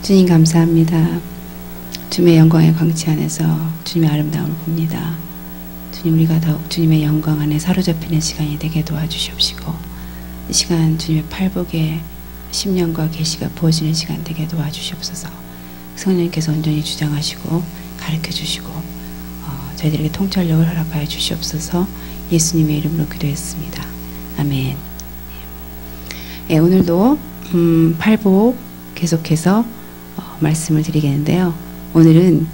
주님 감사합니다. 주님의 영광의 광채 안에서 주님의 아름다움을 봅니다. 주님, 우리가 더욱 주님의 영광 안에 사로잡히는 시간이 되게 도와주시옵시고, 이 시간 주님의 팔복에 심령과 계시가 부어지는 시간 되게 도와주시옵소서. 성령님께서 온전히 주장하시고 가르쳐 주시고 저희들에게 통찰력을 허락하여 주시옵소서. 예수님의 이름으로 기도했습니다. 아멘. 예, 오늘도 팔복 계속해서 말씀을 드리겠는데요. 오늘은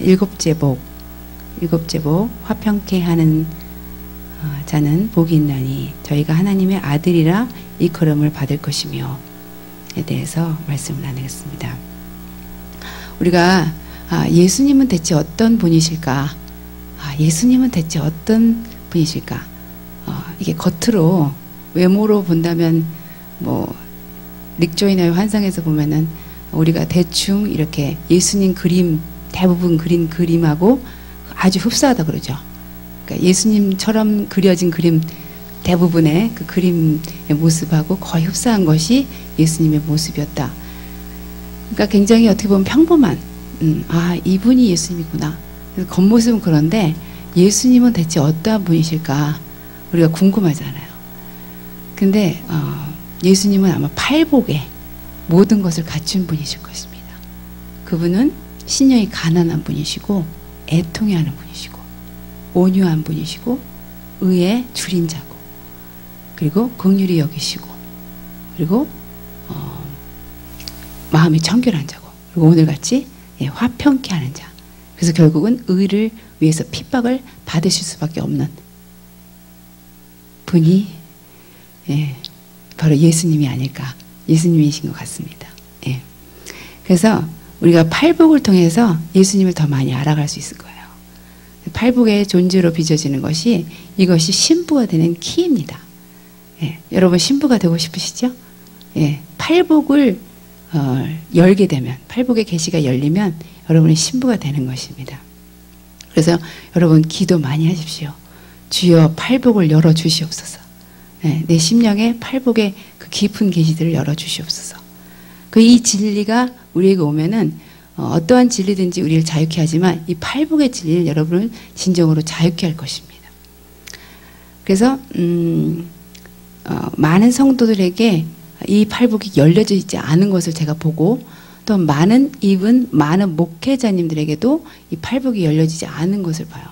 일곱째 복 화평케 하는 자는 복이 있나니 저희가 하나님의 아들이라 일컬음을 받을 것이며에 대해서 말씀을 나누겠습니다. 우리가 예수님은 대체 어떤 분이실까? 예수님은 대체 어떤 분이실까? 이게 겉으로 외모로 본다면 뭐 릭조이나의 환상에서 보면은 우리가 대충 이렇게 예수님 그림 대부분 그린 그림하고 아주 흡사하다 그러죠. 그러니까 예수님처럼 그려진 그림 대부분의 그 그림의 모습하고 거의 흡사한 것이 예수님의 모습이었다. 그러니까 굉장히 어떻게 보면 평범한 이분이 예수님이구나. 그래서 겉모습은 그런데 예수님은 대체 어떠한 분이실까 우리가 궁금하잖아요. 근데 예수님은 아마 팔복에 모든 것을 갖춘 분이실 것입니다. 그분은 신령이 가난한 분이시고 애통해하는 분이시고 온유한 분이시고 의에 줄인 자고 그리고 긍휼히 여기시고 그리고 마음이 청결한 자고 그리고 오늘같이 화평케 하는 자. 그래서 결국은 의를 위해서 핍박을 받으실 수밖에 없는 분이 바로 예수님이 아닐까. 예수님이신 것 같습니다. 예. 그래서 우리가 팔복을 통해서 예수님을 더 많이 알아갈 수 있을 거예요. 팔복의 존재로 빚어지는 것이 이것이 신부가 되는 키입니다. 예. 여러분 신부가 되고 싶으시죠? 예. 팔복을 열게 되면 팔복의 계시가 열리면 여러분이 신부가 되는 것입니다. 그래서 여러분 기도 많이 하십시오. 주여 팔복을 열어 주시옵소서. 네, 내 심령에 팔복의 그 깊은 계시들을 열어 주시옵소서. 이 진리가 우리에게 오면은 어떠한 진리든지 우리를 자유케 하지만 이 팔복의 진리를 여러분을 진정으로 자유케 할 것입니다. 그래서 많은 성도들에게 이 팔복이 열려져 있지 않은 것을 제가 보고 또 많은 목회자님들에게도 이 팔복이 열려지지 않은 것을 봐요.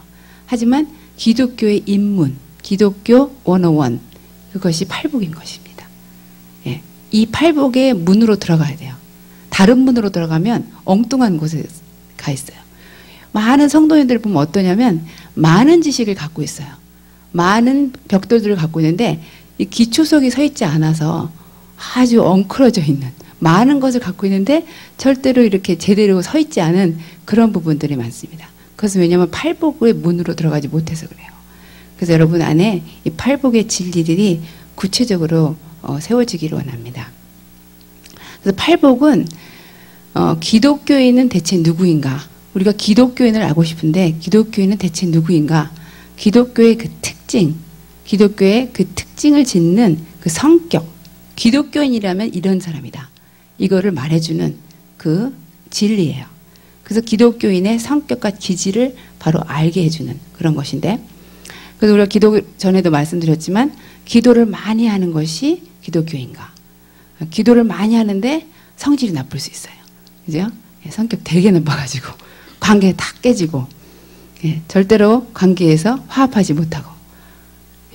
하지만 기독교의 입문, 기독교 101 그것이 팔복인 것입니다. 예. 이 팔복의 문으로 들어가야 돼요. 다른 문으로 들어가면 엉뚱한 곳에 가 있어요. 많은 성도님들을 보면 어떠냐면 많은 지식을 갖고 있어요. 많은 벽돌들을 갖고 있는데 이 기초석이 서 있지 않아서 아주 엉클어져 있는 많은 것을 갖고 있는데 절대로 이렇게 제대로 서 있지 않은 그런 부분들이 많습니다. 그것은 왜냐하면 팔복의 문으로 들어가지 못해서 그래요. 그래서 여러분 안에 이 팔복의 진리들이 구체적으로 세워지기를 원합니다. 그래서 팔복은 기독교인은 대체 누구인가? 우리가 기독교인을 알고 싶은데 기독교인은 대체 누구인가? 기독교의 그 특징, 기독교의 그 특징을 짓는 그 성격, 기독교인이라면 이런 사람이다. 이거를 말해주는 그 진리예요. 그래서 기독교인의 성격과 기질을 바로 알게 해주는 그런 것인데 그래서 우리가 기도 전에도 말씀드렸지만 기도를 많이 하는 것이 기독교인가? 기도를 많이 하는데 성질이 나쁠 수 있어요. 그죠? 성격 되게 나빠가지고 관계 다 깨지고 절대로 관계에서 화합하지 못하고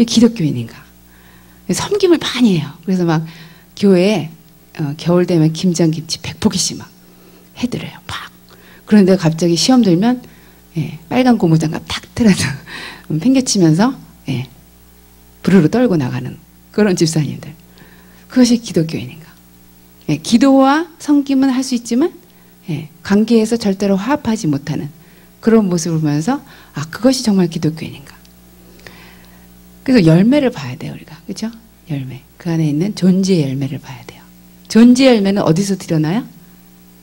기독교인인가? 섬김을 많이 해요. 그래서 막 교회에 겨울 되면 김장김치 100포기씩 막 해드려요. 막. 그런데 갑자기 시험 들면 빨간 고무장갑 탁 틀어서 팽개치면서 부르르 떨고 나가는 그런 집사님들. 그것이 기독교인인가? 기도와 섬김은 할 수 있지만 관계에서 절대로 화합하지 못하는 그런 모습을 보면서 그것이 정말 기독교인인가? 그래서 열매를 봐야 돼요, 우리가. 그렇죠? 열매. 그 안에 있는 존재의 열매를 봐야 돼요. 존재의 열매는 어디서 드러나요?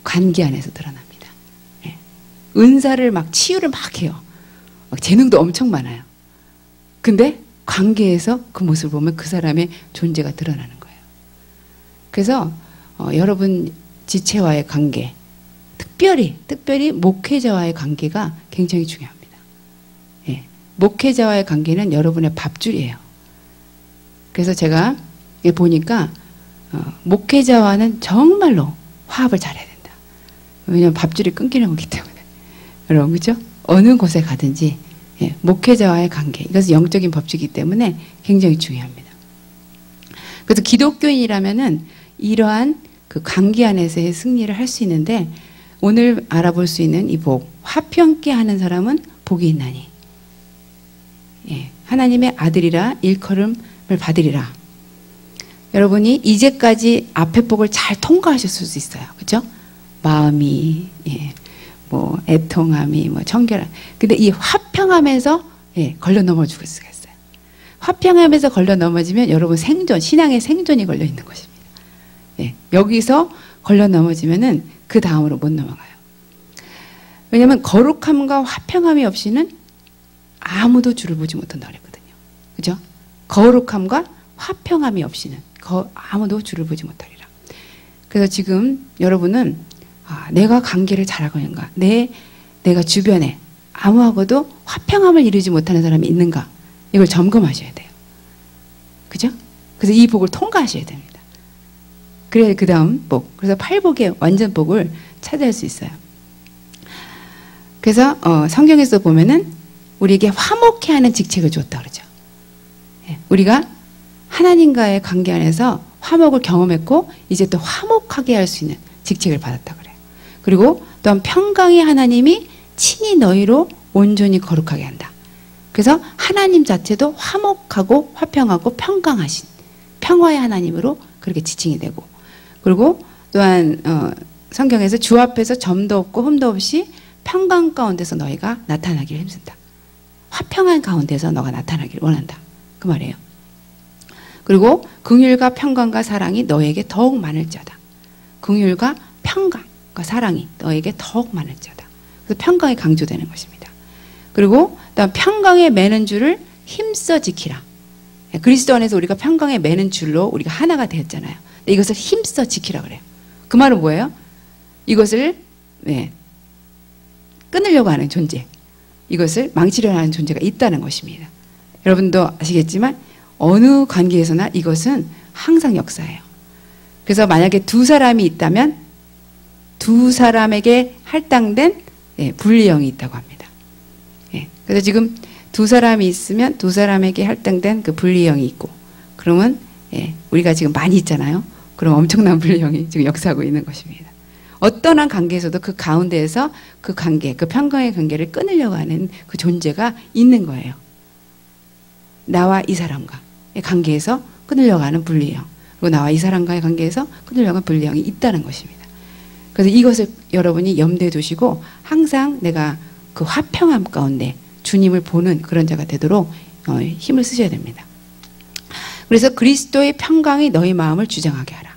관계 안에서 드러납니다. 은사를 막 치유를 막 해요. 막 재능도 엄청 많아요. 근데 관계에서 그 모습을 보면 그 사람의 존재가 드러나는 거예요. 그래서 여러분 지체와의 관계, 특별히 목회자와의 관계가 굉장히 중요합니다. 예, 목회자와의 관계는 여러분의 밥줄이에요. 그래서 제가 보니까 목회자와는 정말로 화합을 잘해야 된다. 왜냐하면 밥줄이 끊기는 거기 때문에. 여러분, 그죠? 어느 곳에 가든지 예, 목회자와의 관계, 이것은 영적인 법칙이기 때문에 굉장히 중요합니다. 그래서 기독교인이라면은 이러한 그 관계 안에서의 승리를 할 수 있는데, 오늘 알아볼 수 있는 이 복, 화평케 하는 사람은 복이 있나니. 예, 하나님의 아들이라 일컬음을 받으리라. 여러분이 이제까지 앞의 복을 잘 통과하셨을 수 있어요. 그죠? 마음이, 예, 뭐, 애통함이, 뭐, 청결함. 근데 이 화평하면서, 예, 걸려 넘어 죽을 수가 있어요. 화평하면서 걸려 넘어지면 여러분 생존, 신앙의 생존이 걸려 있는 것입니다. 예, 여기서 걸려 넘어지면은 그 다음으로 못 넘어가요. 왜냐하면 거룩함과 화평함이 없이는 아무도 주를 보지 못한다 그랬거든요. 그죠? 거룩함과 화평함이 없이는 아무도 주를 보지 못하리라. 그래서 지금 여러분은 내가 관계를 잘하고 있는가? 내가 주변에 아무하고도 화평함을 이루지 못하는 사람이 있는가? 이걸 점검하셔야 돼요. 그죠? 그래서 이 복을 통과하셔야 됩니다. 그래야 그 다음 복, 그래서 팔복의 완전 복을 차지할 수 있어요. 그래서 성경에서 보면은 우리에게 화목해 하는 직책을 줬다 그러죠. 예, 우리가 하나님과의 관계 안에서 화목을 경험했고 이제 또 화목하게 할 수 있는 직책을 받았다 그래요. 그리고 또한 평강의 하나님이 친히 너희로 온전히 거룩하게 한다. 그래서 하나님 자체도 화목하고 화평하고 평강하신 평화의 하나님으로 그렇게 지칭이 되고, 그리고 또한 성경에서 주 앞에서 점도 없고 흠도 없이 평강 가운데서 너희가 나타나기를 힘쓴다. 화평한 가운데서 너가 나타나기를 원한다. 그 말이에요. 그리고 긍휼과 평강과 사랑이 너에게 더욱 많을 자다. 긍휼과 평강과 사랑이 너에게 더욱 많을 자다. 그래서 평강이 강조되는 것입니다. 그리고 또한 평강에 매는 줄을 힘써 지키라. 그리스도 안에서 우리가 평강에 매는 줄로 우리가 하나가 되었잖아요. 이것을 힘써 지키라 그래요. 그 말은 뭐예요? 이것을 끊으려고 하는 존재, 이것을 망치려고 하는 존재가 있다는 것입니다. 여러분도 아시겠지만 어느 관계에서나 이것은 항상 역사예요. 그래서 만약에 두 사람이 있다면 두 사람에게 할당된 분리형이 있다고 합니다. 그래서 지금 두 사람이 있으면 두 사람에게 할당된 그 분리형이 있고, 그러면 우리가 지금 많이 있잖아요. 그럼 엄청난 분리형이 지금 역사하고 있는 것입니다. 어떤 한 관계에서도 그 가운데에서 그 관계, 그 평강의 관계를 끊으려고 하는 그 존재가 있는 거예요. 나와 이 사람과의 관계에서 끊으려고 하는 분리형, 그리고 나와 이 사람과의 관계에서 끊으려고 하는 분리형이 있다는 것입니다. 그래서 이것을 여러분이 염두에 두시고 항상 내가 그 화평함 가운데 주님을 보는 그런 자가 되도록 힘을 쓰셔야 됩니다. 그래서 그리스도의 평강이 너희 마음을 주장하게 하라.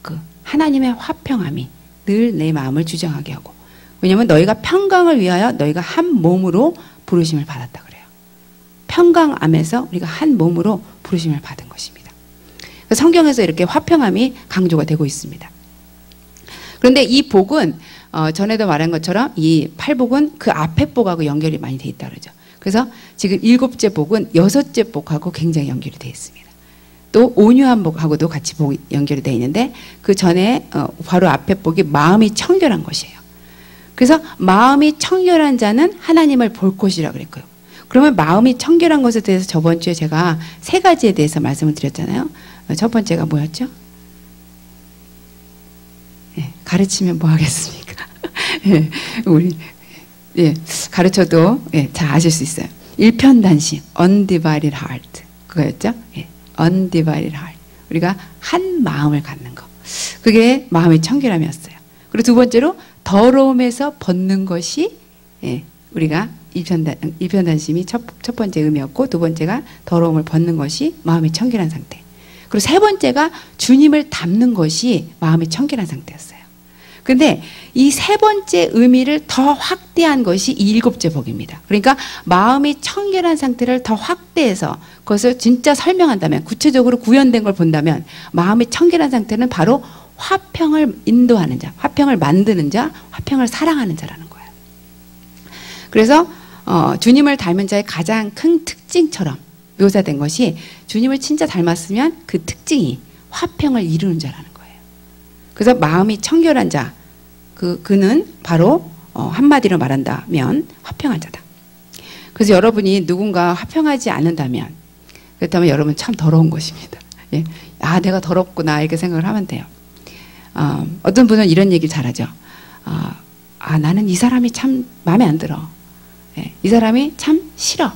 그 하나님의 화평함이 늘 내 마음을 주장하게 하고, 왜냐하면 너희가 평강을 위하여 너희가 한 몸으로 부르심을 받았다 그래요. 평강함에서 우리가 한 몸으로 부르심을 받은 것입니다. 성경에서 이렇게 화평함이 강조가 되고 있습니다. 그런데 이 복은 전에도 말한 것처럼 이 팔복은 그 앞에 복하고 연결이 많이 돼 있다 그러죠. 그래서 지금 7째 복은 6째 복하고 굉장히 연결이 되어 있습니다. 또 온유한 복하고도 같이 복이 연결이 되어 있는데, 그 전에 바로 앞에 복이 마음이 청결한 것이에요. 그래서 마음이 청결한 자는 하나님을 볼 것이라 그랬고요. 그러면 마음이 청결한 것에 대해서 저번 주에 제가 3가지에 대해서 말씀을 드렸잖아요. 첫 번째가 뭐였죠? 가르치면 뭐 하겠습니까? 우리 가르쳐도 잘 아실 수 있어요. 일편단심, undivided heart, 그거였죠? undivided heart, 우리가 한 마음을 갖는 거, 그게 마음의 청결함이었어요. 그리고 두 번째로 더러움에서 벗는 것이 우리가 일편단심이 첫 번째 의미였고, 두 번째가 더러움을 벗는 것이 마음의 청결한 상태, 그리고 세 번째가 주님을 닮는 것이 마음의 청결한 상태였어요. 근데 이 세 번째 의미를 더 확대한 것이 이 7째 복입니다. 그러니까 마음이 청결한 상태를 더 확대해서 그것을 진짜 설명한다면, 구체적으로 구현된 걸 본다면 마음이 청결한 상태는 바로 화평을 인도하는 자, 화평을 만드는 자, 화평을 사랑하는 자라는 거예요. 그래서 주님을 닮은 자의 가장 큰 특징처럼 묘사된 것이 주님을 진짜 닮았으면 그 특징이 화평을 이루는 자라는 거예요. 그래서 마음이 청결한 자, 그는 바로 한마디로 말한다면 화평한 자다. 그래서 여러분이 누군가 화평하지 않는다면, 그렇다면 여러분 참 더러운 것입니다. 예. 아, 내가 더럽구나 이렇게 생각을 하면 돼요. 어떤 분은 이런 얘기 잘하죠. 나는 이 사람이 참 마음에 안 들어. 예. 이 사람이 참 싫어.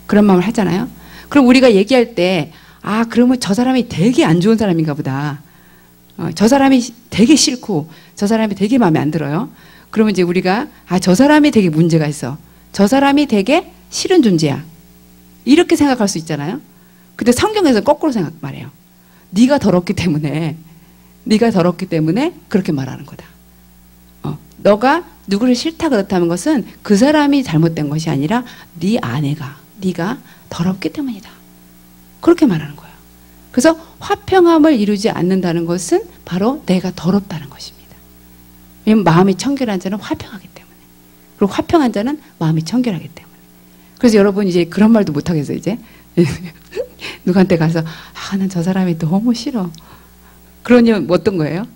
그런 마음을 하잖아요. 그럼 우리가 얘기할 때, 그러면 저 사람이 되게 안 좋은 사람인가 보다. 저 사람이 되게 싫고 저 사람이 되게 마음에 안 들어요. 그러면 이제 우리가 저 사람이 되게 문제가 있어. 저 사람이 되게 싫은 존재야. 이렇게 생각할 수 있잖아요. 근데 성경에서 거꾸로 말해요. 네가 더럽기 때문에 그렇게 말하는 거다. 너가 누구를 싫다 그렇다는 것은 그 사람이 잘못된 것이 아니라 네 아내가, 네가 더럽기 때문이다. 그렇게 말하는 거예요. 그래서 화평함을 이루지 않는다는 것은 바로 내가 더럽다는 것입니다. 왜냐하면 마음이 청결한 자는 화평하기 때문에. 그리고 화평한 자는 마음이 청결하기 때문에. 그래서 여러분 이제 그런 말도 못하겠어요. 이제 누구한테 가서 난 저 사람이 너무 싫어. 그러니 어떤 거예요?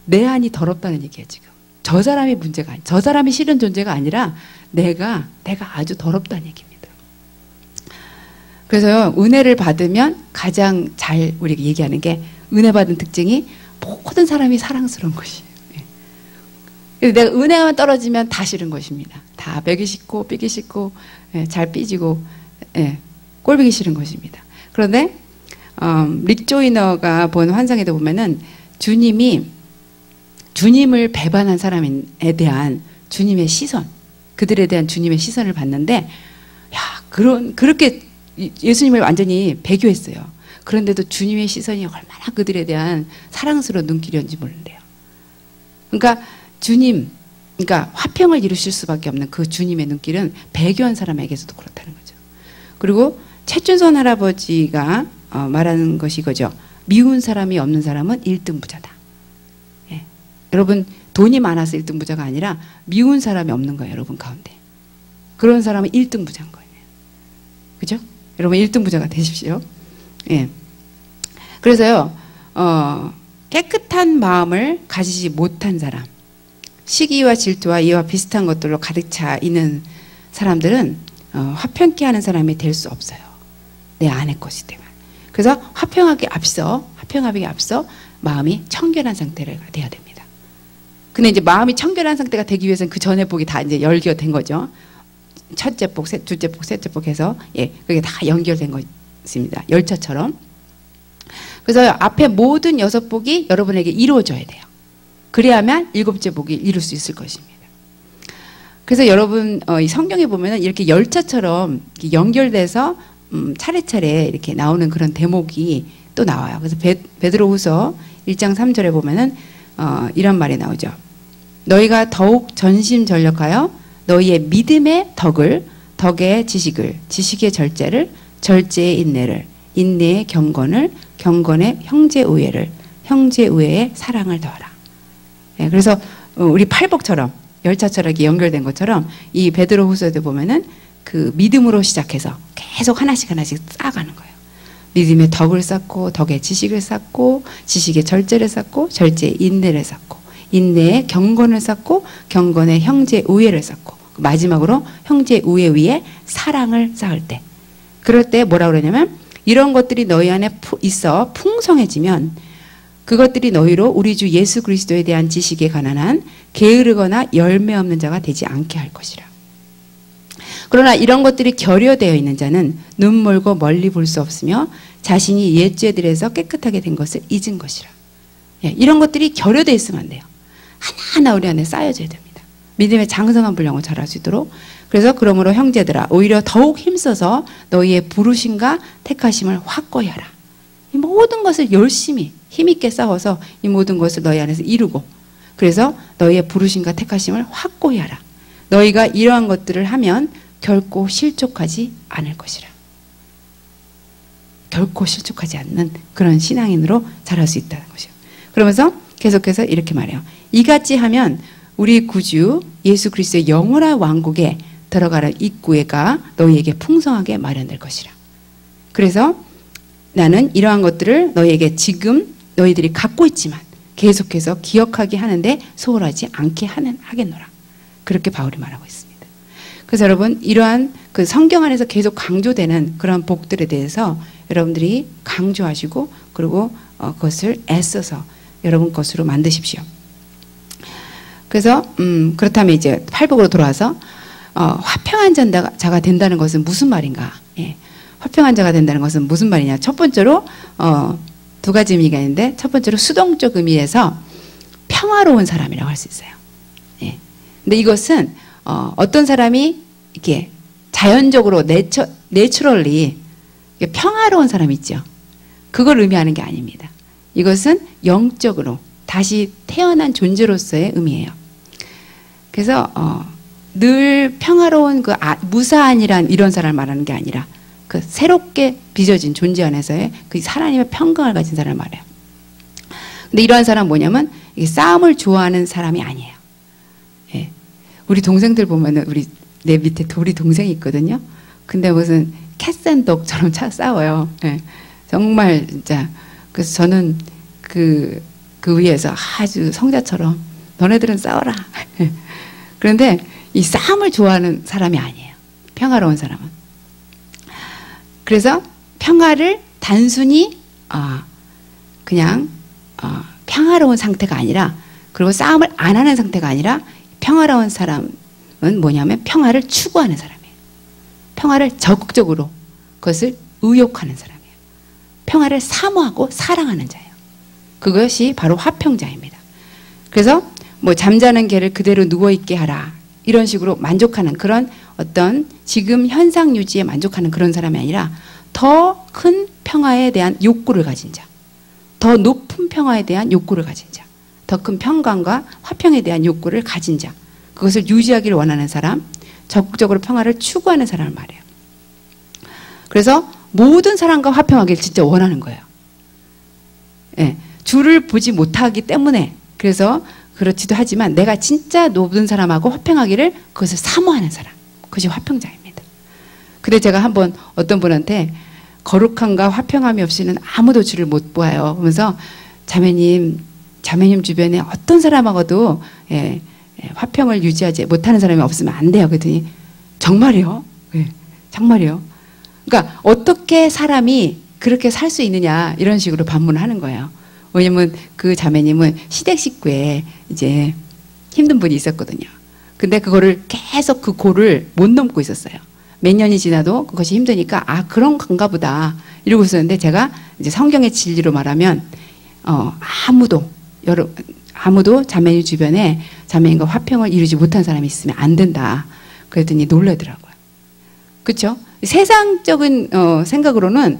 내 안이 더럽다는 얘기예요. 지금 저 사람이 문제가 아니라, 저 사람이 싫은 존재가 아니라 내가 아주 더럽다는 얘기입니다. 그래서 은혜를 받으면 가장 잘 우리가 얘기하는 게, 은혜 받은 특징이 모든 사람이 사랑스러운 것이에요. 그래서 내가 은혜만 떨어지면 다 싫은 것입니다. 다 벽이 싫고 삐기 싫고 잘 삐지고 꼴보기 싫은 것입니다. 그런데 릭 조이너가 본 환상에도 보면은 주님을 배반한 사람에 대한 주님의 시선, 그들에 대한 주님의 시선을 봤는데, 그렇게 예수님을 완전히 배교했어요. 그런데도 주님의 시선이 얼마나 그들에 대한 사랑스러운 눈길이었는지 모른대요. 그러니까 그러니까 화평을 이루실 수밖에 없는 그 주님의 눈길은 배교한 사람에게서도 그렇다는 거죠. 그리고 최준선 할아버지가 말하는 것이 이거죠. 미운 사람이 없는 사람은 1등 부자다. 예. 여러분, 돈이 많아서 1등 부자가 아니라 미운 사람이 없는 거예요. 여러분 가운데. 그런 사람은 1등 부자인 거예요. 그죠? 여러분 1등 부자가 되십시오. 예. 그래서요, 깨끗한 마음을 가지지 못한 사람, 시기와 질투와 이와 비슷한 것들로 가득 차 있는 사람들은 화평케 하는 사람이 될 수 없어요. 내 안의 것이 때문에. 그래서 화평하기 앞서 마음이 청결한 상태가 돼야 됩니다. 근데 이제 마음이 청결한 상태가 되기 위해서는 그 전에 복이 다 이제 열겨된 거죠. 첫째 복, 둘째 복, 셋째 복 해서 그게 다 연결된 것입니다. 열차처럼. 그래서 앞에 모든 6복이 여러분에게 이루어져야 돼요. 그래야만 7째 복이 이룰 수 있을 것입니다. 그래서 여러분 이 성경에 보면은 이렇게 열차처럼 연결돼서 차례차례 이렇게 나오는 그런 대목이 또 나와요. 그래서 베드로후서 1장 3절에 보면은 이런 말이 나오죠. 너희가 더욱 전심전력하여 너희의 믿음의 덕을, 덕의 지식을, 지식의 절제를, 절제의 인내를, 인내의 경건을, 경건의 형제우애를, 형제우애의 사랑을 더하라. 그래서 우리 팔복처럼, 열차처럼 이렇게 연결된 것처럼 이 베드로후서에도 보면은 그 믿음으로 시작해서 계속 하나씩 쌓아가는 거예요. 믿음의 덕을 쌓고, 덕의 지식을 쌓고, 지식의 절제를 쌓고, 절제의 인내를 쌓고, 인내의 경건을 쌓고, 경건의 형제 우애를 쌓고, 마지막으로 형제 우애 위에 사랑을 쌓을 때, 그럴 때 뭐라 그러냐면, 이런 것들이 너희 안에 있어 풍성해지면 그것들이 너희로 우리 주 예수 그리스도에 대한 지식에 가난한 게으르거나 열매 없는 자가 되지 않게 할 것이라. 그러나 이런 것들이 결여되어 있는 자는 눈 멀고 멀리 볼 수 없으며 자신이 옛 죄들에서 깨끗하게 된 것을 잊은 것이라. 이런 것들이 결여되어 있으면 안 돼요. 하나하나 우리 안에 쌓여져야 됩니다. 믿음의 장성한 분량을 자랄 수 있도록. 그래서 그러므로 형제들아, 오히려 더욱 힘써서 너희의 부르심과 택하심을 확고히 하라. 이 모든 것을 열심히 힘있게 싸워서 이 모든 것을 너희 안에서 이루고, 그래서 너희의 부르심과 택하심을 확고히 하라. 너희가 이러한 것들을 하면 결코 실족하지 않을 것이라. 결코 실족하지 않는 그런 신앙인으로 자랄 수 있다는 것이요. 그러면서 계속해서 이렇게 말해요. 이같이 하면 우리 구주 예수 그리스도의 영원한 왕국에 들어가는 입구가 너희에게 풍성하게 마련될 것이라. 그래서 나는 이러한 것들을 너희에게 지금 너희들이 갖고 있지만 계속해서 기억하게 하는데 소홀하지 않게 하겠노라. 그렇게 바울이 말하고 있습니다. 그래서 여러분, 이러한 그 성경 안에서 계속 강조되는 그런 복들에 대해서 여러분들이 강조하시고, 그리고 그것을 애써서 여러분 것으로 만드십시오. 그래서 그렇다면 이제 팔복으로 돌아와서 화평한 자가 된다는 것은 무슨 말인가? 예. 화평한 자가 된다는 것은 무슨 말이냐? 첫 번째로 두 가지 의미가 있는데, 첫 번째로 수동적 의미에서 평화로운 사람이라고 할 수 있어요. 예. 근데 이것은 어떤 사람이 이렇게 자연적으로 내추럴리 평화로운 사람이 있죠. 그걸 의미하는 게 아닙니다. 이것은 영적으로 다시 태어난 존재로서의 의미예요. 그래서 늘 평화로운 무사한이란 이런 사람을 말하는 게 아니라 그 새롭게 빚어진 존재 안에서의 그 하나님의 평강을 가진 사람을 말해요. 근데 이러한 사람은 뭐냐면 싸움을 좋아하는 사람이 아니에요. 예. 우리 동생들 보면은 내 밑에 우리 동생이 있거든요. 근데 무슨 캣앤독처럼 싸워요. 예. 정말 진짜. 그래서 저는 그 위에서 아주 성자처럼 너네들은 싸워라. 그런데 이 싸움을 좋아하는 사람이 아니에요. 평화로운 사람은. 그래서 평화를 단순히 그냥 평화로운 상태가 아니라, 그리고 싸움을 안 하는 상태가 아니라, 평화로운 사람은 뭐냐면 평화를 추구하는 사람이에요. 평화를 적극적으로 그것을 의욕하는 사람이에요. 평화를 사모하고 사랑하는 자예요. 그것이 바로 화평자입니다. 그래서 뭐 잠자는 개를 그대로 누워있게 하라, 이런 식으로 만족하는 그런 어떤 지금 현상 유지에 만족하는 그런 사람이 아니라 더 큰 평화에 대한 욕구를 가진 자, 더 높은 평화에 대한 욕구를 가진 자, 더 큰 평강과 화평에 대한 욕구를 가진 자, 그것을 유지하기를 원하는 사람, 적극적으로 평화를 추구하는 사람을 말해요. 그래서 모든 사람과 화평하기를 진짜 원하는 거예요. 예, 주를 보지 못하기 때문에, 그래서 그렇지도 하지만 내가 진짜 모든 사람하고 화평하기를 그것을 사모하는 사람, 그것이 화평자입니다. 근데 제가 한번 어떤 분한테 거룩함과 화평함이 없이는 아무도 주를 못 보아요. 그러면서 자매님 주변에 어떤 사람하고도 화평을 유지하지 못하는 사람이 없으면 안 돼요. 그랬더니 정말이요? 예, 정말이요? 그러니까 어떻게 사람이 그렇게 살 수 있느냐, 이런 식으로 반문을 하는 거예요. 왜냐면 그 자매님은 시댁 식구에 이제 힘든 분이 있었거든요. 근데 그거를 계속 그 고를 못 넘고 있었어요. 몇 년이 지나도 그것이 힘드니까 그런 건가 보다 이러고 있었는데, 제가 이제 성경의 진리로 말하면 아무도 자매님 주변에 자매님과 화평을 이루지 못한 사람이 있으면 안 된다. 그랬더니 놀라더라고요. 그렇죠? 세상적인 생각으로는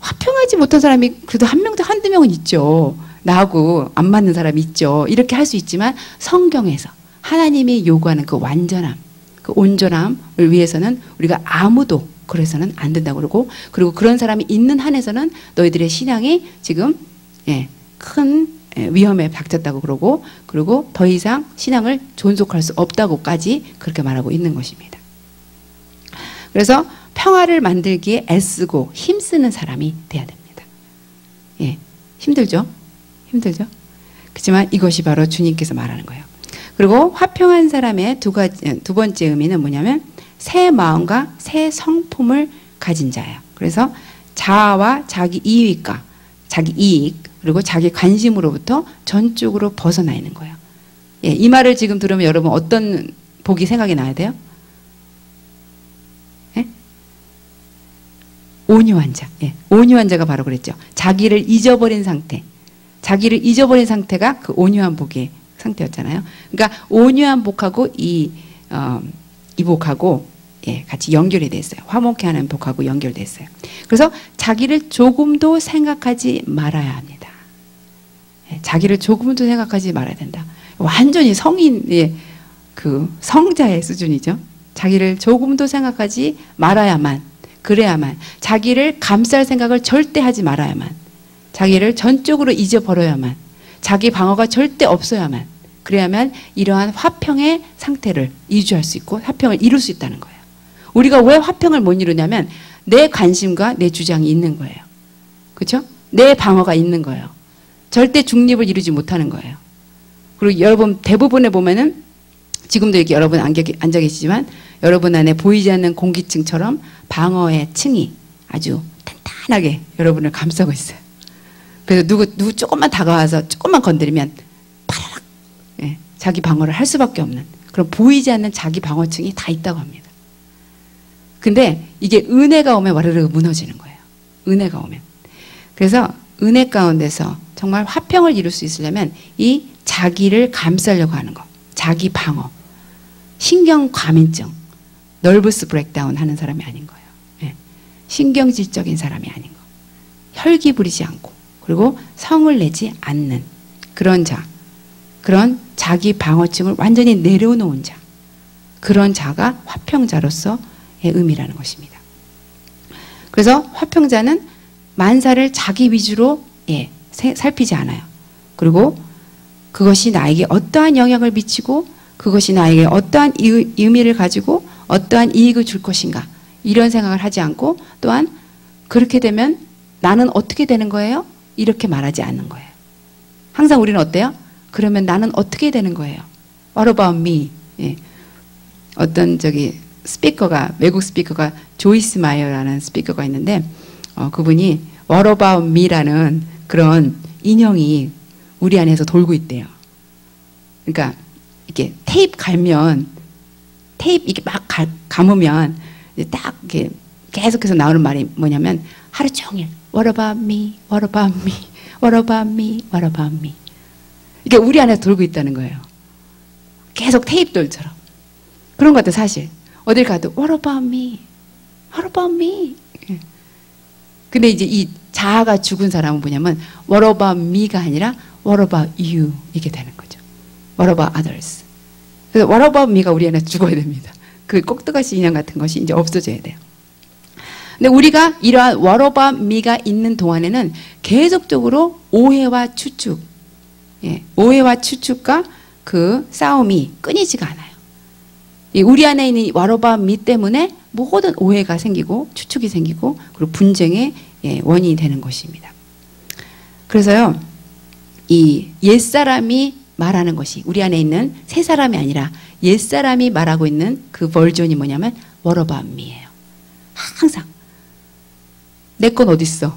화평하지 못한 사람이 그래도 한두 명은 있죠. 나하고 안 맞는 사람이 있죠. 이렇게 할 수 있지만 성경에서 하나님이 요구하는 그 완전함, 그 온전함을 위해서는 우리가 아무도 그래서는 안 된다고 그러고, 그리고 그런 사람이 있는 한에서는 너희들의 신앙이 지금 큰 위험에 닥쳤다고 그러고, 그리고 더 이상 신앙을 존속할 수 없다고까지 그렇게 말하고 있는 것입니다. 그래서 평화를 만들기에 애쓰고 힘쓰는 사람이 돼야 됩니다. 예, 힘들죠? 힘들죠? 그렇지만 이것이 바로 주님께서 말하는 거예요. 그리고 화평한 사람의 두 번째 의미는 뭐냐면 새 마음과 새 성품을 가진 자예요. 그래서 자아와 자기 이익과 자기 이익, 그리고 자기 관심으로부터 전적으로 벗어나 있는 거예요. 예, 이 말을 지금 들으면 여러분 어떤 복이 생각이 나야 돼요? 예? 온유한 자. 예, 온유한 자가 바로 그랬죠. 자기를 잊어버린 상태. 자기를 잊어버린 상태가 그 온유한 복의 상태였잖아요. 그러니까 온유한 복하고 이 복하고 같이 연결이 됐어요. 화목해 하는 복하고 연결됐어요. 그래서 자기를 조금도 생각하지 말아야 합니다. 자기를 조금도 생각하지 말아야 된다. 완전히 성인의 그 성자의 수준이죠. 자기를 조금도 생각하지 말아야만, 그래야만, 자기를 감쌀 생각을 절대 하지 말아야만, 자기를 전적으로 잊어버려야만, 자기 방어가 절대 없어야만, 그래야만 이러한 화평의 상태를 유지할 수 있고 화평을 이룰 수 있다는 거예요. 우리가 왜 화평을 못 이루냐면 내 관심과 내 주장이 있는 거예요. 그렇죠? 내 방어가 있는 거예요. 절대 중립을 이루지 못하는 거예요. 그리고 여러분 대부분에 보면은 지금도 이렇게 여러분 앉아 계시지만 여러분 안에 보이지 않는 공기층처럼 방어의 층이 아주 탄탄하게 여러분을 감싸고 있어요. 그래서 누구 조금만 다가와서 조금만 건드리면 파라락, 예, 자기 방어를 할 수밖에 없는 그런 보이지 않는 자기 방어층이 다 있다고 합니다. 근데 이게 은혜가 오면 와르르 무너지는 거예요. 은혜가 오면. 그래서 은혜 가운데서 정말 화평을 이룰 수 있으려면 이 자기를 감싸려고 하는 거, 자기 방어, 신경 과민증, 너버스 브레이크다운 하는 사람이 아닌 거예요. 예. 신경질적인 사람이 아닌 거. 혈기 부리지 않고 그리고 성을 내지 않는 그런 자, 그런 자기 방어증을 완전히 내려놓은 자, 그런 자가 화평자로서의 의미라는 것입니다. 그래서 화평자는 만사를 자기 위주로 살피지 않아요. 그리고 그것이 나에게 어떠한 영향을 미치고 그것이 나에게 어떠한 의미를 가지고 어떠한 이익을 줄 것인가 이런 생각을 하지 않고 또한 그렇게 되면 나는 어떻게 되는 거예요? 이렇게 말하지 않는 거예요. 항상 우리는 어때요? 그러면 나는 어떻게 되는 거예요? What about me? 예. 어떤 스피커가 외국 스피커가 조이스 마이어라는 스피커가 있는데 그분이 What about me라는 그런 인형이 우리 안에서 돌고 있대요. 그러니까 이렇게 테이프 갈면 테이프 이렇게 막 감으면 딱 이렇게 계속해서 나오는 말이 뭐냐면 하루 종일 What about me? What about me? What about me? What about me? 이게 우리 안에서 돌고 있다는 거예요. 계속 테이프돌처럼. 그런 것 같아요, 사실. 어딜 가도 What about me? What about me? 근데 이제 이 자아가 죽은 사람은 뭐냐면 What about me가 아니라 What about you? 이게 되는 거죠. What about others? 그래서 What about me가 우리 안에 죽어야 됩니다. 그 꼭두가시 인형 같은 것이 이제 없어져야 돼요. 근데 우리가 이러한 What about me가 있는 동안에는 계속적으로 오해와 추측, 오해와 추측과 그 싸움이 끊이지가 않아요. 우리 안에 있는 What about me 때문에 모든 오해가 생기고 추측이 생기고 그리고 분쟁의 원인이 되는 것입니다. 그래서요, 이 옛사람이 말하는 것이 우리 안에 있는 새 사람이 아니라 옛사람이 말하고 있는 그 버전이 뭐냐면 What about me예요. 항상 내 건 어딨어?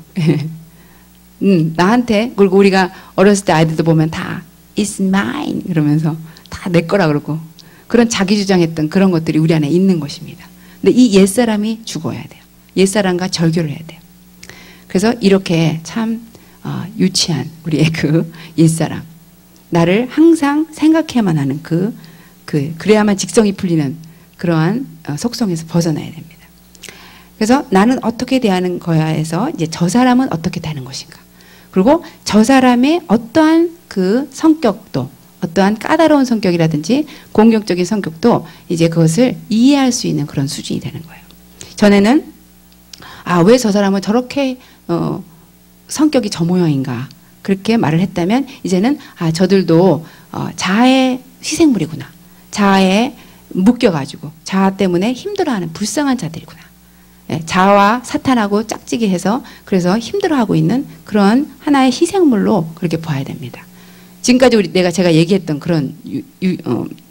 나한테. 그리고 우리가 어렸을 때 아이들도 보면 다 It's mine 그러면서 다 내 거라 그러고 그런 자기 주장했던 그런 것들이 우리 안에 있는 것입니다. 근데 이 옛사람이 죽어야 돼요. 옛사람과 절교를 해야 돼요. 그래서 이렇게 참 유치한 우리의 그 옛사람, 나를 항상 생각해야만 하는 그래야만 직성이 풀리는 그러한 속성에서 벗어나야 됩니다. 그래서 나는 어떻게 대하는 거야에서 이제 저 사람은 어떻게 되는 것인가. 그리고 저 사람의 어떠한 그 성격도, 어떠한 까다로운 성격이라든지 공격적인 성격도 이제 그것을 이해할 수 있는 그런 수준이 되는 거예요. 전에는 왜 저 사람은 저렇게 성격이 저 모양인가 그렇게 말을 했다면 이제는 저들도 자아의 희생물이구나. 자아에 묶여가지고 자아 때문에 힘들어하는 불쌍한 자들이구나. 자아와 사탄하고 짝지기 해서 그래서 힘들어하고 있는 그런 하나의 희생물로 그렇게 봐야 됩니다. 지금까지 제가 얘기했던 그런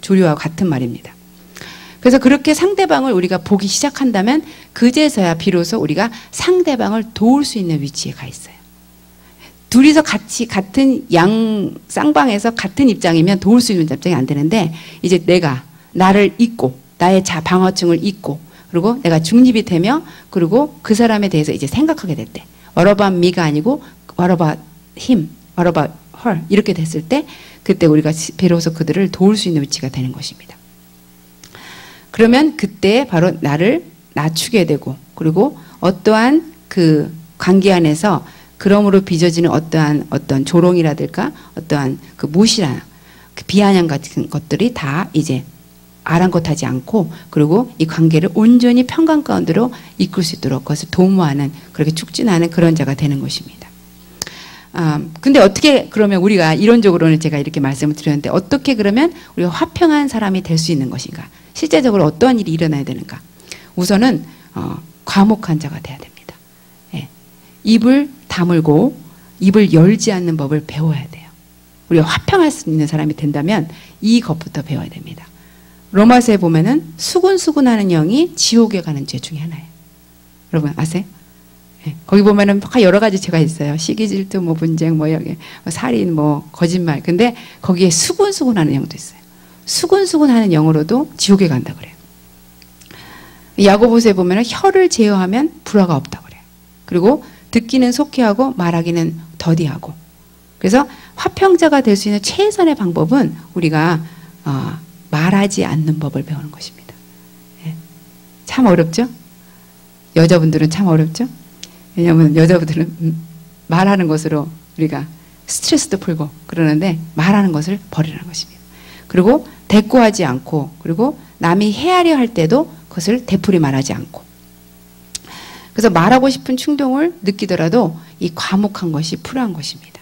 조류와 같은 말입니다. 그래서 그렇게 상대방을 우리가 보기 시작한다면 그제서야 비로소 우리가 상대방을 도울 수 있는 위치에 가 있어요. 둘이서 같이 같은 쌍방에서 같은 입장이면 도울 수 있는 입장이 안 되는데 이제 내가 나를 잊고 나의 방어층을 잊고 그리고 내가 중립이 되며 그리고 그 사람에 대해서 이제 생각하게 될 때 What about me가 아니고 What about him? What about her? 이렇게 됐을 때 그때 우리가 비로소 그들을 도울 수 있는 위치가 되는 것입니다. 그러면 그때 바로 나를 낮추게 되고 그리고 어떠한 그 관계 안에서 그러므로 빚어지는 어떤 조롱이라든가 어떠한 그 무시나 그 비아냥 같은 것들이 다 이제 아랑곳하지 않고 그리고 이 관계를 온전히 평강 가운데로 이끌 수 있도록 그것을 도모하는 그렇게 축진하는 그런 자가 되는 것입니다. 근데 어떻게 그러면 우리가 이론적으로는 제가 이렇게 말씀을 드렸는데 어떻게 그러면 우리가 화평한 사람이 될 수 있는 것인가? 실제적으로 어떠한 일이 일어나야 되는가? 우선은 과묵한 자가 돼야 됩니다. 예. 입을 다물고 입을 열지 않는 법을 배워야 돼요. 우리가 화평할 수 있는 사람이 된다면 이 것부터 배워야 됩니다. 로마서에 보면은 수군수군하는 영이 지옥에 가는 죄 중에 하나예요. 여러분 아세요? 예. 거기 보면은 여러 가지 죄가 있어요. 시기, 질투, 뭐 분쟁, 뭐 여기 살인, 뭐 거짓말. 근데 거기에 수군수군하는 영도 있어요. 수군수군하는 영으로도 지옥에 간다 그래요. 야고보서에 보면은 혀를 제어하면 불화가 없다 그래요. 그리고 듣기는 속히하고 말하기는 더디하고. 그래서 화평자가 될 수 있는 최선의 방법은 우리가 말하지 않는 법을 배우는 것입니다. 예. 참 어렵죠? 여자분들은 참 어렵죠? 왜냐하면 여자분들은 말하는 것으로 우리가 스트레스도 풀고 그러는데 말하는 것을 버리라는 것입니다. 그리고 대꾸하지 않고 그리고 남이 헤아려 할 때도 그것을 되풀이 말하지 않고 그래서 말하고 싶은 충동을 느끼더라도 이 과묵한 것이 필요한 것입니다.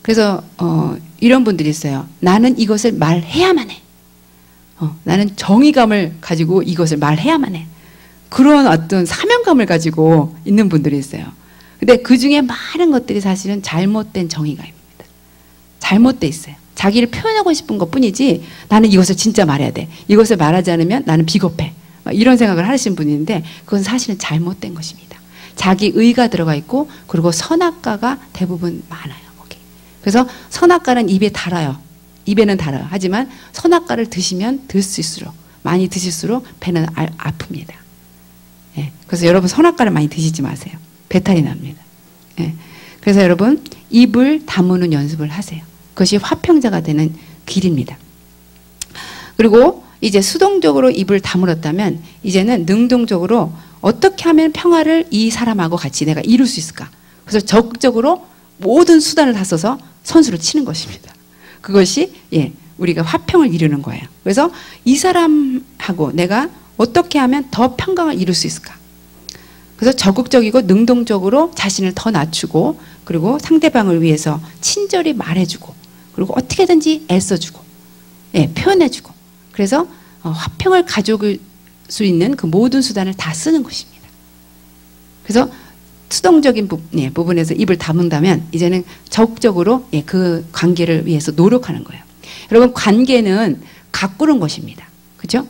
그래서 이런 분들이 있어요. 나는 이것을 말해야만 해. 나는 정의감을 가지고 이것을 말해야만 해. 그런 어떤 사명감을 가지고 있는 분들이 있어요. 근데 그 중에 많은 것들이 사실은 잘못된 정의감입니다. 잘못돼 있어요. 자기를 표현하고 싶은 것 뿐이지 나는 이것을 진짜 말해야 돼. 이것을 말하지 않으면 나는 비겁해. 이런 생각을 하시는 분인데 그건 사실은 잘못된 것입니다. 자기 의가 들어가 있고 그리고 선악과가 대부분 많아요. 거기. 그래서 선악과는 입에 달아요. 입에는 달아요. 하지만 선악과를 드시면 드실수록 많이 드실수록 배는 아픕니다. 예. 그래서 여러분 선악과를 많이 드시지 마세요. 배탈이 납니다. 예. 그래서 여러분 입을 다무는 연습을 하세요. 그것이 화평자가 되는 길입니다. 그리고 이제 수동적으로 입을 다물었다면 이제는 능동적으로 어떻게 하면 평화를 이 사람하고 같이 내가 이룰 수 있을까? 그래서 적극적으로 모든 수단을 다 써서 선수를 치는 것입니다. 그것이 우리가 화평을 이루는 거예요. 그래서 이 사람하고 내가 어떻게 하면 더 평강을 이룰 수 있을까? 그래서 적극적이고 능동적으로 자신을 더 낮추고 그리고 상대방을 위해서 친절히 말해주고 그리고 어떻게든지 애써주고 표현해주고 그래서 화평을 가져올 수 있는 그 모든 수단을 다 쓰는 것입니다. 그래서 수동적인 부분에서 입을 다문다면 이제는 적극적으로 그 관계를 위해서 노력하는 거예요. 여러분 관계는 가꾸는 것입니다. 그렇죠?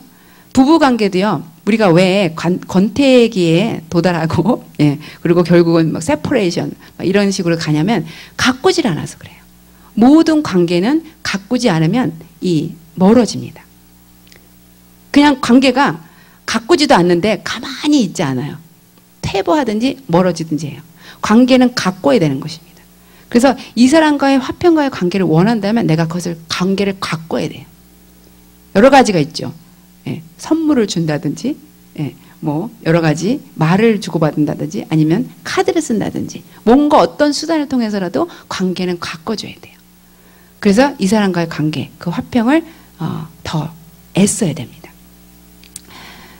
부부 관계도요. 우리가 왜 권태기에 도달하고 그리고 결국은 막 세퍼레이션 이런 식으로 가냐면 가꾸질 않아서 그래요. 모든 관계는 가꾸지 않으면 멀어집니다. 그냥 관계가 가꾸지도 않는데 가만히 있지 않아요. 퇴보하든지 멀어지든지 해요. 관계는 가꿔야 되는 것입니다. 그래서 이 사람과의 화평과의 관계를 원한다면 내가 그것을 관계를 가꿔야 돼요. 여러 가지가 있죠. 선물을 준다든지 뭐 여러 가지 말을 주고받는다든지 아니면 카드를 쓴다든지 뭔가 어떤 수단을 통해서라도 관계는 가꿔줘야 돼요. 그래서 이 사람과의 관계, 그 화평을 더 애써야 됩니다.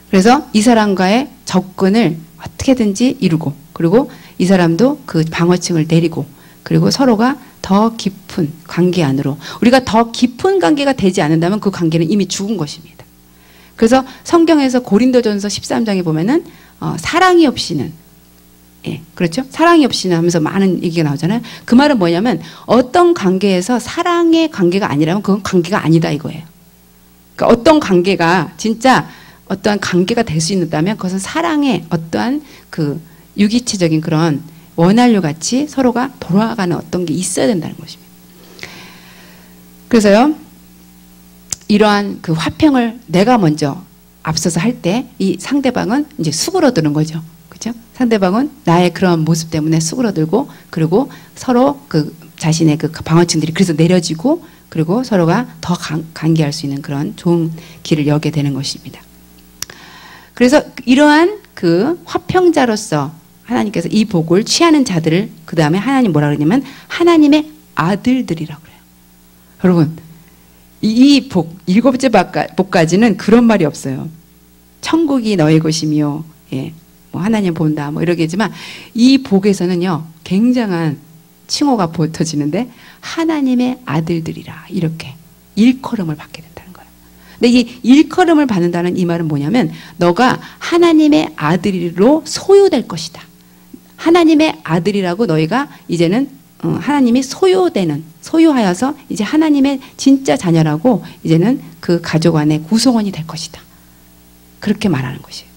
그래서 이 사람과의 접근을 어떻게든지 이루고 그리고 이 사람도 그 방어층을 내리고 그리고 서로가 더 깊은 관계 안으로 우리가 더 깊은 관계가 되지 않는다면 그 관계는 이미 죽은 것입니다. 그래서 성경에서 고린도전서 13장에 보면은 사랑이 없이는 그렇죠? 사랑이 없이는 하면서 많은 얘기가 나오잖아요. 그 말은 뭐냐면 어떤 관계에서 사랑의 관계가 아니라면 그건 관계가 아니다 이거예요. 그러니까 어떤 관계가 진짜 어떠한 관계가 될 수 있다면 그것은 사랑의 어떠한 그 유기체적인 그런 원한류 같이 서로가 돌아가는 어떤 게 있어야 된다는 것입니다. 그래서요, 이러한 그 화평을 내가 먼저 앞서서 할 때 이 상대방은 이제 수그러드는 거죠. 그죠? 상대방은 나의 그런 모습 때문에 수그러들고 그리고 서로 그 자신의 그 방어층들이 그래서 내려지고 그리고 서로가 더 관계할 수 있는 그런 좋은 길을 여게 되는 것입니다. 그래서 이러한 그 화평자로서 하나님께서 이 복을 취하는 자들을 그 다음에 하나님 뭐라 그러냐면 하나님의 아들들이라고 그래요. 여러분 이 복, 일곱째 복까지는 그런 말이 없어요. 천국이 너의 것이며 뭐 하나님 본다 뭐 이러겠지만 이 복에서는요 굉장한 칭호가 붙어지는데 하나님의 아들들이라 이렇게 일컬음을 받게 된다는 거예요. 근데 이 일컬음을 받는다는 이 말은 뭐냐면 너가 하나님의 아들로 소유될 것이다. 하나님의 아들이라고 너희가 이제는 하나님이 소유하여서 이제 하나님의 진짜 자녀라고 이제는 그 가족 안에 구성원이 될 것이다. 그렇게 말하는 것이에요.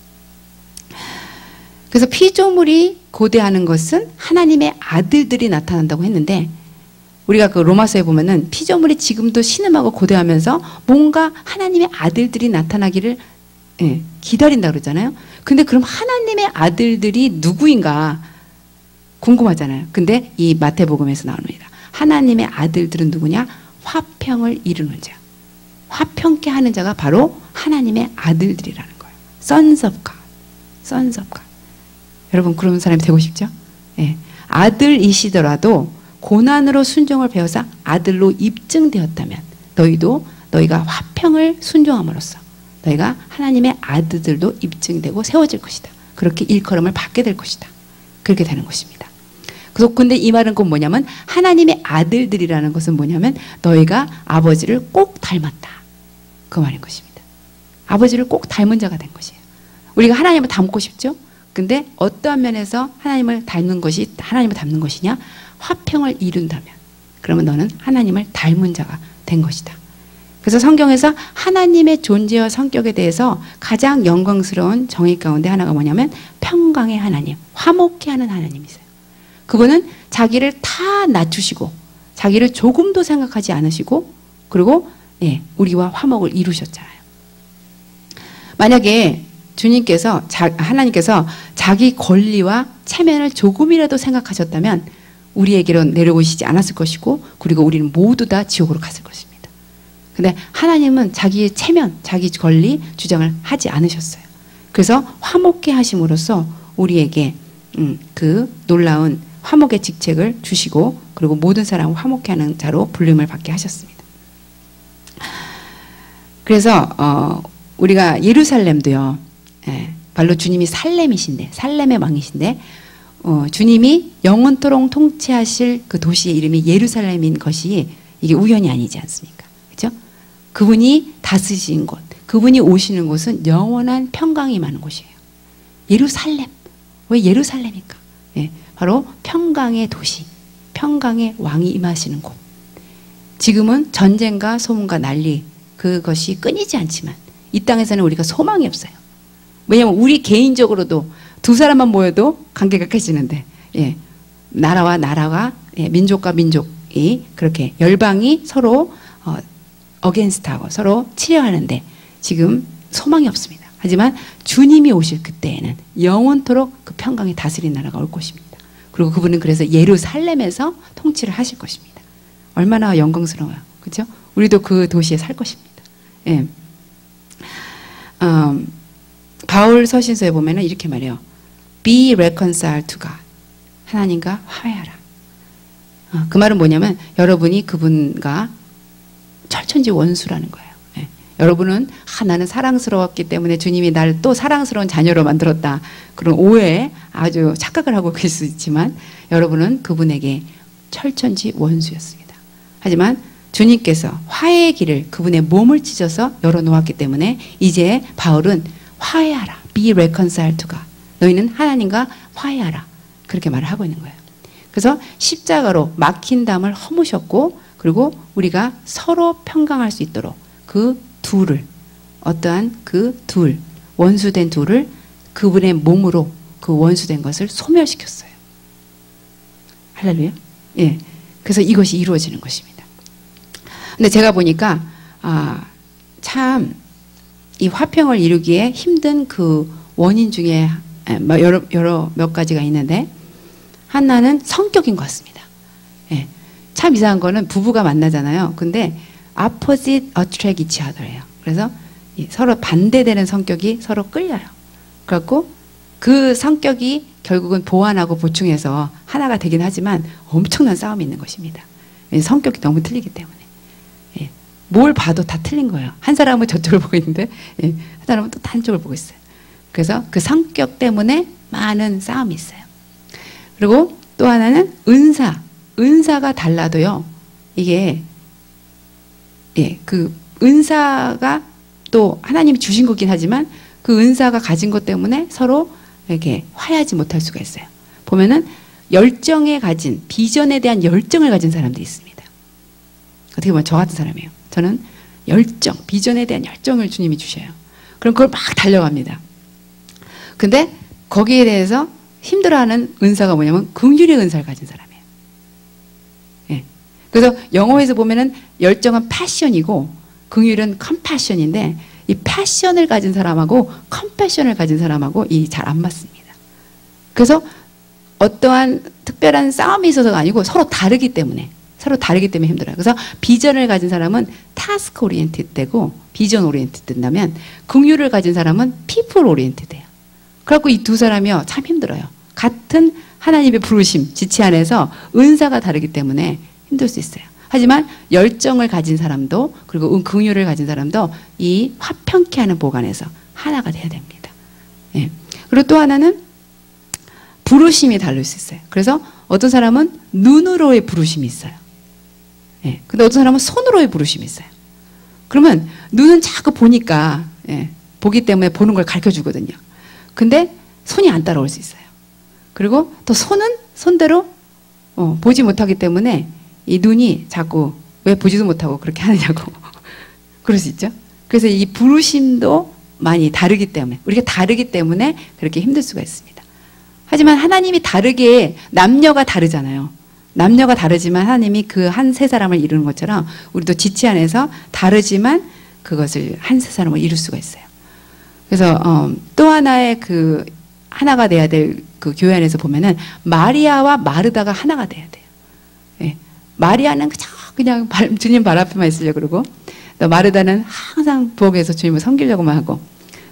그래서 피조물이 고대하는 것은 하나님의 아들들이 나타난다고 했는데 우리가 그 로마서에 보면은 피조물이 지금도 신음하고 고대하면서 뭔가 하나님의 아들들이 나타나기를 기다린다 그러잖아요. 근데 그럼 하나님의 아들들이 누구인가 궁금하잖아요. 근데 이 마태복음에서 나옵니다. 하나님의 아들들은 누구냐? 화평을 이루는 자. 화평케 하는 자가 바로 하나님의 아들들이라는 거예요. Sons of God. Sons of God. 여러분 그런 사람이 되고 싶죠? 예. 아들이시더라도 고난으로 순종을 배워서 아들로 입증되었다면 너희가 화평을 순종함으로써 너희가 하나님의 아들들도 입증되고 세워질 것이다. 그렇게 일컬음을 받게 될 것이다. 그렇게 되는 것입니다. 그래서 근데 이 말은 꼭 뭐냐면 하나님의 아들들이라는 것은 뭐냐면 너희가 아버지를 꼭 닮았다. 그 말인 것입니다. 아버지를 꼭 닮은 자가 된 것이에요. 우리가 하나님을 닮고 싶죠? 근데 어떠한 면에서 하나님을 닮는 것이냐? 화평을 이룬다면 그러면 너는 하나님을 닮은 자가 된 것이다. 그래서 성경에서 하나님의 존재와 성격에 대해서 가장 영광스러운 정의 가운데 하나가 뭐냐면 평강의 하나님, 화목케 하는 하나님이세요. 그분은 자기를 다 낮추시고 자기를 조금도 생각하지 않으시고 그리고 우리와 화목을 이루셨잖아요. 만약에 하나님께서 자기 권리와 체면을 조금이라도 생각하셨다면 우리에게로 내려오시지 않았을 것이고 그리고 우리는 모두 다 지옥으로 갔을 것입니다. 근데 하나님은 자기의 체면, 자기 권리 주장을 하지 않으셨어요. 그래서 화목케 하심으로써 우리에게 그 놀라운 화목의 직책을 주시고 그리고 모든 사람을 화목케 하는 자로 불림을 받게 하셨습니다. 그래서 우리가 예루살렘도요. 바로 주님이 살렘의 왕이신데 주님이 영원토록 통치하실 그 도시의 이름이 예루살렘인 것이 이게 우연이 아니지 않습니까? 그렇죠? 그분이 다스리신 곳, 그분이 오시는 곳은 영원한 평강이 많은 곳이에요. 예루살렘. 왜 예루살렘입니까? 바로 평강의 도시, 평강의 왕이 임하시는 곳. 지금은 전쟁과 소문과 난리 그것이 끊이지 않지만 이 땅에서는 우리가 소망이 없어요. 왜냐하면 우리 개인적으로도 두 사람만 모여도 관계가 깨지는데 나라와 나라가 민족과 민족이 그렇게 열방이 서로 어게인스트하고 서로 치려하는데 지금 소망이 없습니다. 하지만 주님이 오실 그때에는 영원토록 그 평강이 다스린 나라가 올 것입니다. 그리고 그분은 그래서 예루살렘에서 통치를 하실 것입니다. 얼마나 영광스러워요. 그렇죠? 우리도 그 도시에 살 것입니다. 바울 서신서에 보면은 이렇게 말해요. Be reconciled to God. 하나님과 화해하라. 그 말은 뭐냐면 여러분이 그분과 철천지 원수라는 거예요. 여러분은 나는 사랑스러웠기 때문에 주님이 날 또 사랑스러운 자녀로 만들었다. 그런 오해에 아주 착각을 하고 계실 수 있지만 여러분은 그분에게 철천지 원수였습니다. 하지만 주님께서 화해의 길을 그분의 몸을 찢어서 열어놓았기 때문에 이제 바울은 화해하라. Be reconciled to God. 너희는 하나님과 화해하라. 그렇게 말을 하고 있는 거예요. 그래서 십자가로 막힌 담을 허무셨고 그리고 우리가 서로 평강할 수 있도록 그 둘을 어떠한 그 둘 원수된 둘을 그분의 몸으로 그 원수된 것을 소멸시켰어요. 할렐루야. 그래서 이것이 이루어지는 것입니다. 근데 제가 보니까 참 이 화평을 이루기에 힘든 그 원인 중에 여러 몇 가지가 있는데 하나는 성격인 것 같습니다. 참 이상한 거는 부부가 만나잖아요. 근데 opposite attract each other예요. 그래서 서로 반대되는 성격이 서로 끌려요. 그래갖고 그 성격이 결국은 보완하고 보충해서 하나가 되긴 하지만 엄청난 싸움이 있는 것입니다. 성격이 너무 틀리기 때문에. 뭘 봐도 다 틀린 거예요. 한 사람은 저쪽을 보고 있는데 한 사람은 또 다른 쪽을 보고 있어요. 그래서 그 성격 때문에 많은 싸움이 있어요. 그리고 또 하나는 은사. 은사가 달라도요, 이게, 예, 그 은사가 또 하나님이 주신 거긴 하지만 그 은사가 가진 것 때문에 서로 이렇게 화해하지 못할 수가 있어요. 보면은 열정에 가진, 비전에 대한 열정을 가진 사람도 있습니다. 어떻게 보면 저 같은 사람이에요. 저는 열정, 비전에 대한 열정을 주님이 주셔요. 그럼 그걸 막 달려갑니다. 근데 거기에 대해서 힘들어하는 은사가 뭐냐면 긍휼의 은사를 가진 사람이에요. 예. 그래서 영어에서 보면은 열정은 패션이고 긍휼은 컴패션인데, 이 패션을 가진 사람하고 컴패션을 가진 사람하고 이 잘 안 맞습니다. 그래서 어떠한 특별한 싸움이 있어서가 아니고 서로 다르기 때문에 힘들어요. 그래서 비전을 가진 사람은 타스크 오리엔티드 되고 비전 오리엔티드 된다면, 긍휼을 가진 사람은 피플 오리엔티드 돼요. 그래갖고 이 두 사람이요 참 힘들어요. 같은 하나님의 부르심, 지체 안에서 은사가 다르기 때문에 힘들 수 있어요. 하지만 열정을 가진 사람도, 그리고 긍휼을 가진 사람도 이 화평케 하는 복 안에서 하나가 돼야 됩니다. 예. 그리고 또 하나는 부르심이 다를 수 있어요. 그래서 어떤 사람은 눈으로의 부르심이 있어요. 예. 근데 어떤 사람은 손으로의 부르심이 있어요. 그러면 눈은 자꾸 보니까, 예, 보기 때문에 보는 걸 가르쳐 주거든요. 근데 손이 안 따라올 수 있어요. 그리고 또 손은 손대로 보지 못하기 때문에 이 눈이 자꾸 왜 보지도 못하고 그렇게 하느냐고 그럴 수 있죠. 그래서 이 부르심도 많이 다르기 때문에, 우리가 다르기 때문에 그렇게 힘들 수가 있습니다. 하지만 하나님이 다르게, 남녀가 다르잖아요. 남녀가 다르지만 하나님이 그 한 세 사람을 이루는 것처럼 우리도 지체 안에서 다르지만 그것을 한 세 사람을 이룰 수가 있어요. 그래서 또 하나의 그 하나가 돼야 될 그 교회 안에서 보면은 마리아와 마르다가 하나가 돼야 돼요. 예. 마리아는 그냥 주님 발 앞에만 있으려고 그러고, 또 마르다는 항상 부엌에서 주님을 섬기려고만 하고,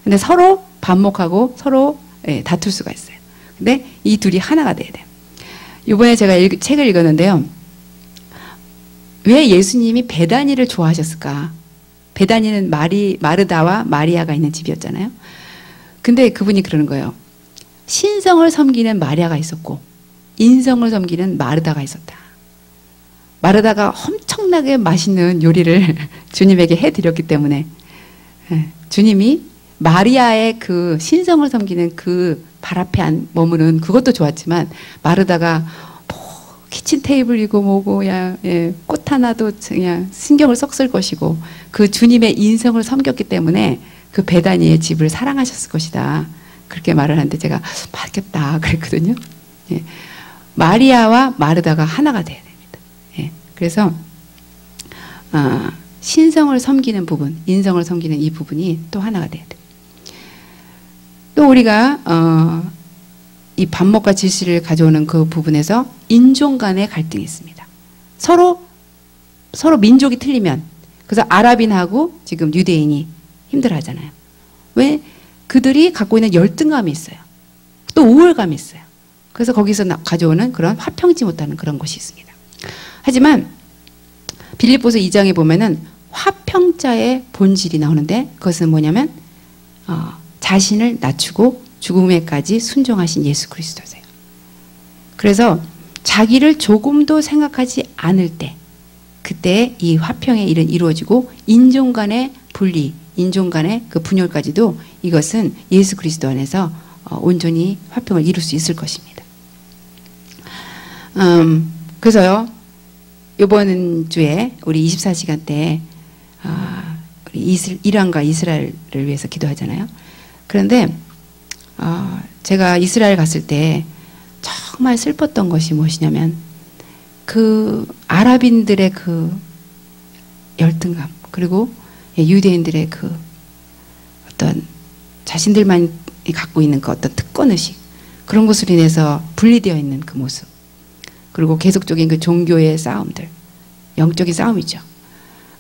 근데 서로 반목하고 서로, 예, 다툴 수가 있어요. 근데 이 둘이 하나가 돼야 돼요. 이번에 제가 책을 읽었는데요. 왜 예수님이 베다니를 좋아하셨을까? 베다니는 마르다와 마리아가 있는 집이었잖아요. 근데 그분이 그러는 거예요. 신성을 섬기는 마리아가 있었고 인성을 섬기는 마르다가 있었다. 마르다가 엄청나게 맛있는 요리를 주님에게 해드렸기 때문에, 주님이 마리아의 그 신성을 섬기는 그 발 앞에 머무는 그것도 좋았지만, 마르다가 뭐 키친 테이블이고 뭐고, 예, 꽃 하나도 그냥 신경을 썩 쓸 것이고, 그 주님의 인성을 섬겼기 때문에 그 베다니의 집을 사랑하셨을 것이다. 그렇게 말을 하는데 제가 맞겠다 그랬거든요. 예. 마리아와 마르다가 하나가 돼야 됩니다. 예. 그래서 신성을 섬기는 부분, 인성을 섬기는 이 부분이 또 하나가 돼야 돼요. 또 우리가 이 반목과 질시를 가져오는 그 부분에서 인종 간의 갈등이 있습니다. 서로 민족이 틀리면, 그래서 아랍인하고 지금 유대인이 힘들어하잖아요. 왜? 그들이 갖고 있는 열등감이 있어요. 또 우월감이 있어요. 그래서 거기서 가져오는 그런 화평지 못하는 그런 것이 있습니다. 하지만 빌립보서 2장에 보면은 화평자의 본질이 나오는데, 그것은 뭐냐면 자신을 낮추고 죽음에까지 순종하신 예수 그리스도세요. 그래서 자기를 조금도 생각하지 않을 때, 그때 이 화평의 일은 이루어지고 인종 간의 분리, 인종 간의 그 분열까지도 이것은 예수 그리스도 안에서 온전히 화평을 이룰 수 있을 것입니다. 그래서요, 이번 주에 우리 24시간 때 우리 이란과 이스라엘을 위해서 기도하잖아요. 그런데 제가 이스라엘 갔을 때 정말 슬펐던 것이 무엇이냐면, 그 아랍인들의 그 열등감, 그리고 유대인들의 그 어떤 자신들만 갖고 있는 그 어떤 특권의식, 그런 것으로 인해서 분리되어 있는 그 모습, 그리고 계속적인 그 종교의 싸움들, 영적인 싸움이죠.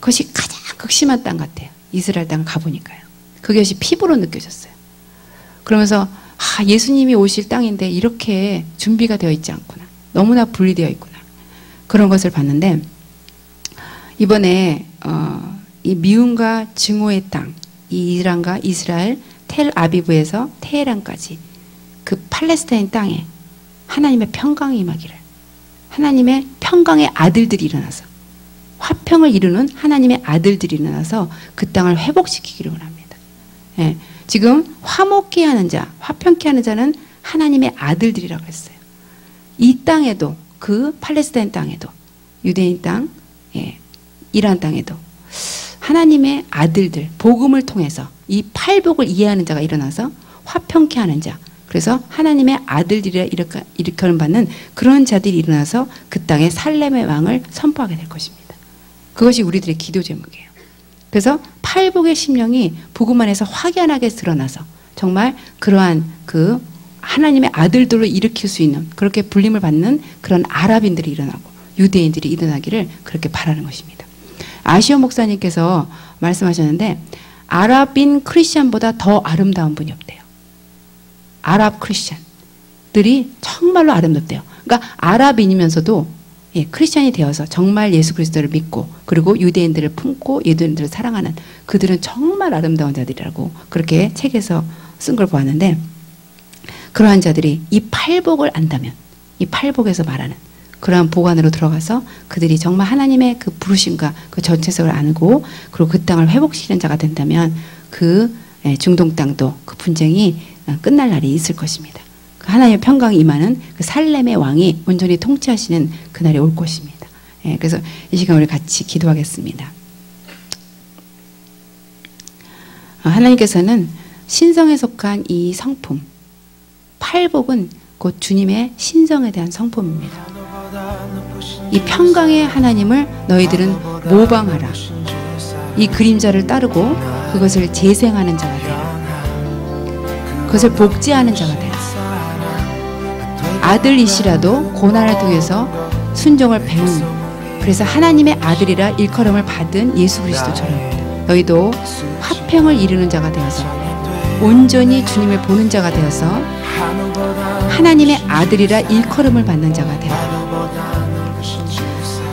그것이 가장 극심한 땅 같아요. 이스라엘 땅 가보니까요. 그것이 피부로 느껴졌어요. 그러면서 예수님이 오실 땅인데 이렇게 준비가 되어 있지 않구나. 너무나 분리되어 있구나. 그런 것을 봤는데, 이번에 이 미움과 증오의 땅, 이 이란과 이스라엘, 텔아비브에서 테헤란까지 그 팔레스타인 땅에 하나님의 평강이 임하기를, 하나님의 평강의 아들들이 일어나서 화평을 이루는 하나님의 아들들이 일어나서 그 땅을 회복시키기를 원합니다. 예, 지금 화목케 하는 자, 화평케 하는 자는 하나님의 아들들이라고 했어요. 이 땅에도, 그 팔레스타인 땅에도, 유대인 땅, 예, 이란 땅에도 하나님의 아들들, 복음을 통해서 이 팔복을 이해하는 자가 일어나서 화평케 하는 자, 그래서 하나님의 아들들이라 일컬음 받는 그런 자들이 일어나서 그 땅에 살렘의 왕을 선포하게 될 것입니다. 그것이 우리들의 기도 제목이에요. 그래서 팔복의 심령이 복음 안에서 확연하게 드러나서 정말 그러한 그 하나님의 아들들로 일으킬 수 있는, 그렇게 불림을 받는 그런 아랍인들이 일어나고 유대인들이 일어나기를 그렇게 바라는 것입니다. 아시오 목사님께서 말씀하셨는데 아랍인 크리스찬보다 더 아름다운 분이 없대요. 아랍 크리스찬들이 정말로 아름답대요. 그러니까 아랍인이면서도 예, 크리스찬이 되어서 정말 예수 그리스도를 믿고 그리고 유대인들을 품고 유대인들을 사랑하는 그들은 정말 아름다운 자들이라고 그렇게 책에서 쓴 걸 보았는데, 그러한 자들이 이 팔복을 안다면, 이 팔복에서 말하는 그러한 복 안으로 들어가서 그들이 정말 하나님의 그 부르심과 그 전체성을 알고 그리고 그 땅을 회복시키는 자가 된다면 그 중동 땅도 그 분쟁이 끝날 날이 있을 것입니다. 하나님의 평강이 임하는 그 살렘의 왕이 온전히 통치하시는 그날이 올 것입니다. 예, 그래서 이 시간 우리 같이 기도하겠습니다. 하나님께서는 신성에 속한 이 성품, 팔복은 곧 주님의 신성에 대한 성품입니다. 이 평강의 하나님을 너희들은 모방하라. 이 그림자를 따르고 그것을 재생하는 자가 되라. 그것을 복제하는 자가 되라. 아들이시라도 고난을 통해서 순종을 배운, 그래서 하나님의 아들이라 일컬음을 받은 예수 그리스도처럼 너희도 화평을 이루는 자가 되어서 온전히 주님을 보는 자가 되어서 하나님의 아들이라 일컬음을 받는 자가 되어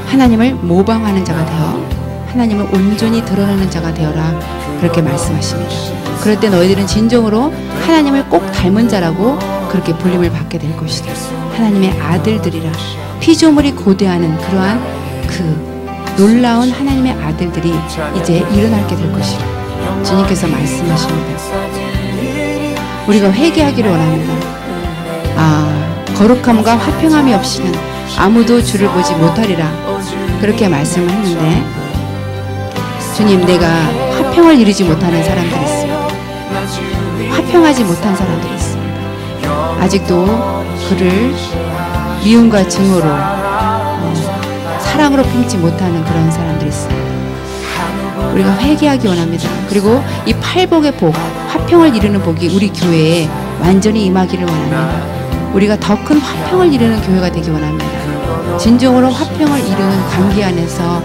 하나님을 모방하는 자가 되어 하나님을 온전히 드러내는 자가 되어라, 그렇게 말씀하십니다. 그럴 때 너희들은 진정으로 하나님을 꼭 닮은 자라고 그렇게 불림을 받게 될 것이다. 하나님의 아들들이라 피조물이 고대하는 그러한 그 놀라운 하나님의 아들들이 이제 일어나게 될 것이다. 주님께서 말씀하십니다. 우리가 회개하기를 원합니다. 거룩함과 화평함이 없이는 아무도 주를 보지 못하리라, 그렇게 말씀을 했는데, 주님, 내가 화평을 이루지 못하는 사람들이 있습니다. 화평하지 못한 사람들이 있습니다. 아직도 그를 미움과 증오로 사랑으로 품지 못하는 그런 사람들이 있습니다. 우리가 회개하기 원합니다. 그리고 이 팔복의 복, 화평을 이루는 복이 우리 교회에 완전히 임하기를 원합니다. 우리가 더 큰 화평을 이루는 교회가 되기 원합니다. 진정으로 화평을 이루는 관계 안에서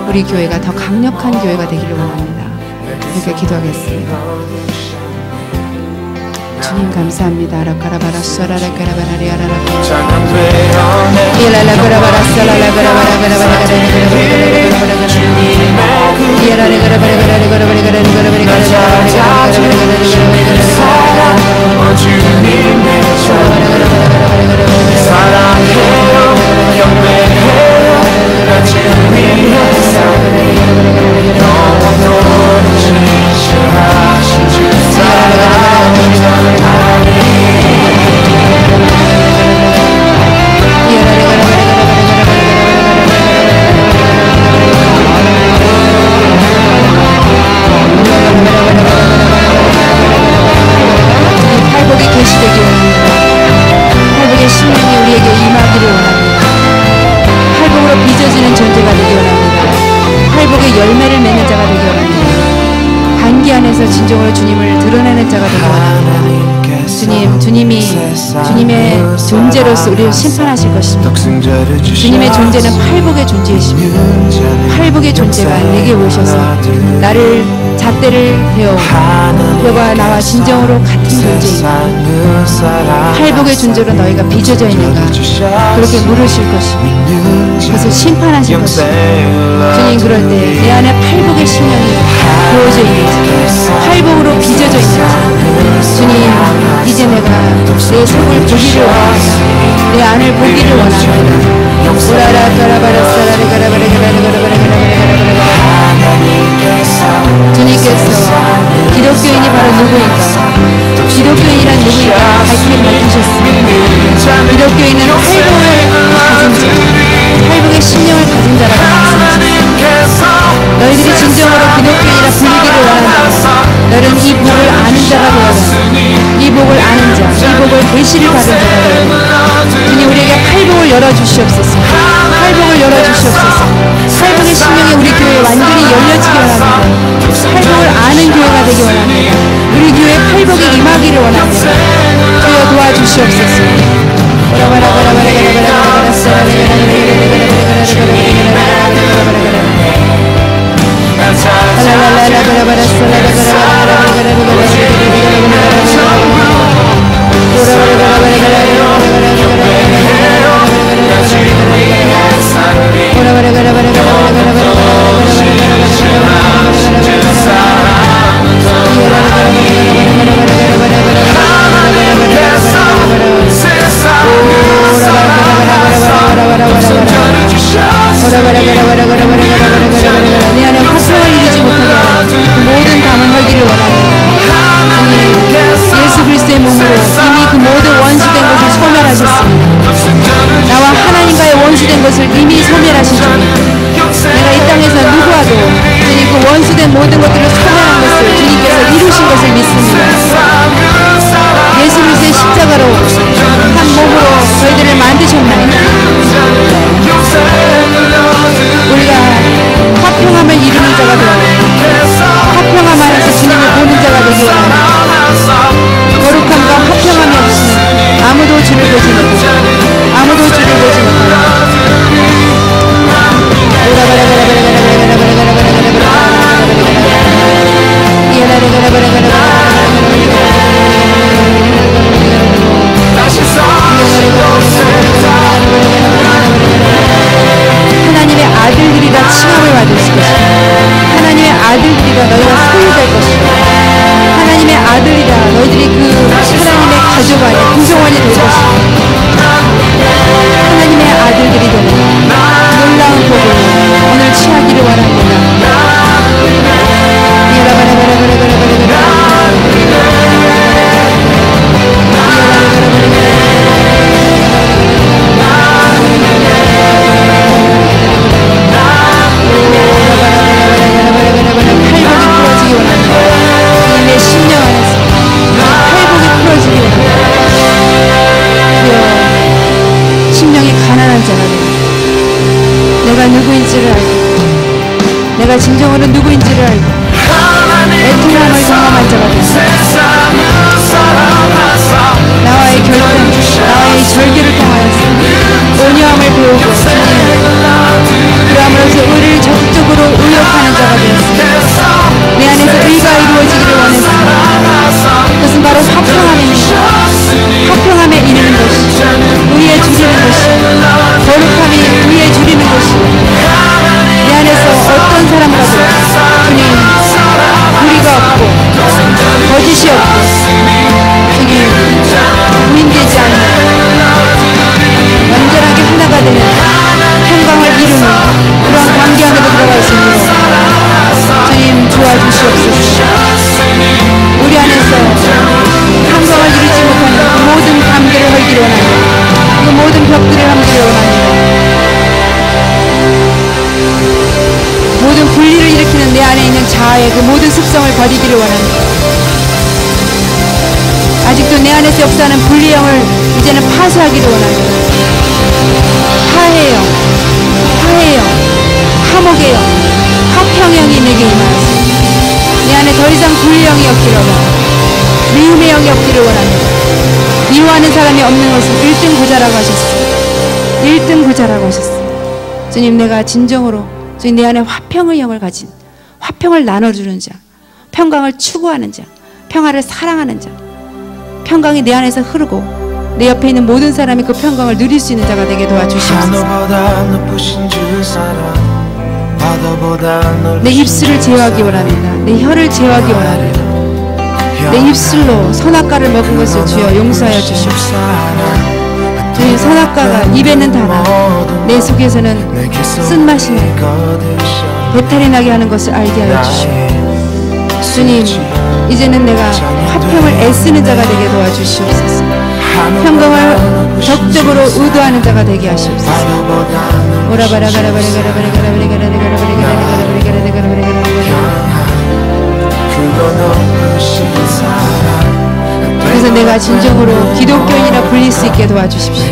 우리 교회가 더 강력한 교회가 되기를 원합니다. 이렇게 기도하겠습니다. 주님 감사합니다. 라카라바라 쏘라라 카라바라리 아라라 이라라 카라바라 쏘라라 카라바라바라바라바라바라 이라라 카라바라바라리 카라바리 카라리 카라바리 팔복이 계시되기 원합니다. 팔복의 심령이 우리에게 임하기를 원합니다. 팔복으로 빚어지는 존재가 되기 원합니다. 팔복의 열매를 맺는 자가 되기 원합니다. 관계 안에서 진정으로 주님을 드러내는 자가 되기 원합니다. 주님, 주님의 존재로서 우리를 심판하실 것입니다. 주님의 존재는 팔복의 존재이십니다. 팔복의 존재가 내게 오셔서 나를 잣대를 베어 너가 나와 진정으로 같은 존재인가, 팔복의 존재로 너희가 빚어져 있는가, 그렇게 물으실 것입니다. 그것을 심판하실 것입니다. 주님, 그럴 때 내 안에 팔복의 심령이 부어져 있는지, 팔복으로 빚어져 있는지, 주님, 이제 내가 내 속을 보기를 원합니다. 내 안을 보기를 원합니다. 주님께서 기독교인이 바로 누구인가? 기독교인이란 누구인가? 밝히셨습니다. 기독교인은 팔복을 가진 자, 팔복의 신령을 가진 자라고 말씀하셨습니다. 너희들이 진정으로 기독교인이라 부르기를 원한다. 너희는 이 복을 아는 자가 되어라. 이 복을 아는 자, 이 복을 계시를 받은 자가 되어라. 주님 우리에게 팔복을 열어주시옵소서. 팔복을 열어주시옵소서. 팔복의 신령이 우리 교회에 완전히 열려지기 원합니다. 팔복을 아는 교회가 되기 원합니다. 우리 교회에 팔복이 임하기를 원합니다. 주여 도와주시옵소서. 내 안에 화평을 이루지 못하게 모든 담을 헐기를 원합니다. 예수 그리스도의 몸으로 이미 그 모든 원수된 것을 소멸하셨습니다. 나와 하나님과의 원수된 것을 이미 소멸하신 주님, 내가 이 땅에서 누구와도 주님 그 원수된 모든 것들을 소멸한 것을 주님께서 이루신 것을 믿습니다. 예수 그리스도의 십자가로 한 몸으로 저희들을 만드셨나이다. 우리가 화평함을 이루는 자가 되어 화평함 안에서 주님을 보는 자가 되기 원합니다. 거룩함과 화평함이 없이는 아무도 주를 보지 못합니다. 아무도 주를 보지 못합니다. 하나님의 아들들이가 칭함을 받을 것이다. 하나님의 아들들이가 너희가 소유될 것이다. 하나님의 아들이다. 너희들이 그 하나님의 가족 안에 구성원이 될 것이다. 하나님의 아들들이 되는 놀라운 복을 오늘 취하기를 원합니다. 내가 누구인지를 알고 내가 진정으로 누구인지를 알고 애통함을 경험한 자가 됐습니다. 나와의 결단, 나와의 절규를 통하여서 온유함을 배우고 그러함으로써 의를 적극적으로 의욕하는 자가 되었습니다. 내 안에서 의가 이루어지기를 원했습니다. 그것은 바로 화평함입니다. 화평함에 이르는 것이 의에 줄이는 것이 거룩함이 의에 줄이는 것이 내 안에서 어떤 사람과도 주님 불의가 없고 거짓이 없고 주님 부인되지 않는 완전하게 하나가 되는 평강을 이루는 그런 관계 안으로 들어갈 수 있는 주님 도와주시옵소서. 우리 안에서 평강을 이루지 못하는 그 모든 관계를 헐기를 원합니다. 그 모든 벽들을 함기를 원합니다. 모든 분리를 일으키는 내 안에 있는 자아의 그 모든 습성을 버리기를 원합니다. 아직도 내 안에서 역사하는 분리형을 이제는 파쇄하기를 원합니다. 화해형, 화해형, 화목의 영, 화평형이 내게 임하소서. 내 안에 더 이상 분리형이 없기를 원합니다. 미움의 영이 없기를 원합니다. 미워하는 사람이 없는 것은 1등 부자라고 하셨습니다. 1등 부자라고 하셨습니다. 주님, 내가 진정으로 주님 내 안에 화평의 영을 가진, 화평을 나눠주는 자, 평강을 추구하는 자, 평화를 사랑하는 자, 평강이 내 안에서 흐르고 내 옆에 있는 모든 사람이 그 평강을 누릴 수 있는 자가 되게 도와주시옵소서. 내 입술을 제어하기 원합니다. 내 혀를 제어하기 원합니다. 내 입술로 선악과를 먹은 것을 주여 용서하여 주시옵소서. 주님, 선악과가 입에는 달아 내 속에서는 쓴맛이 나고 배탈이 나게 하는 것을 알게 하여 주시오. 주님, 이제는 내가 화평을 애쓰는 자가 되게 도와주시옵소서. 평강을 적극적으로 의도하는 자가 되게 하시옵소서. 그래서 내가 진정으로 기독교인이라 불릴 수 있게 도와주십시오.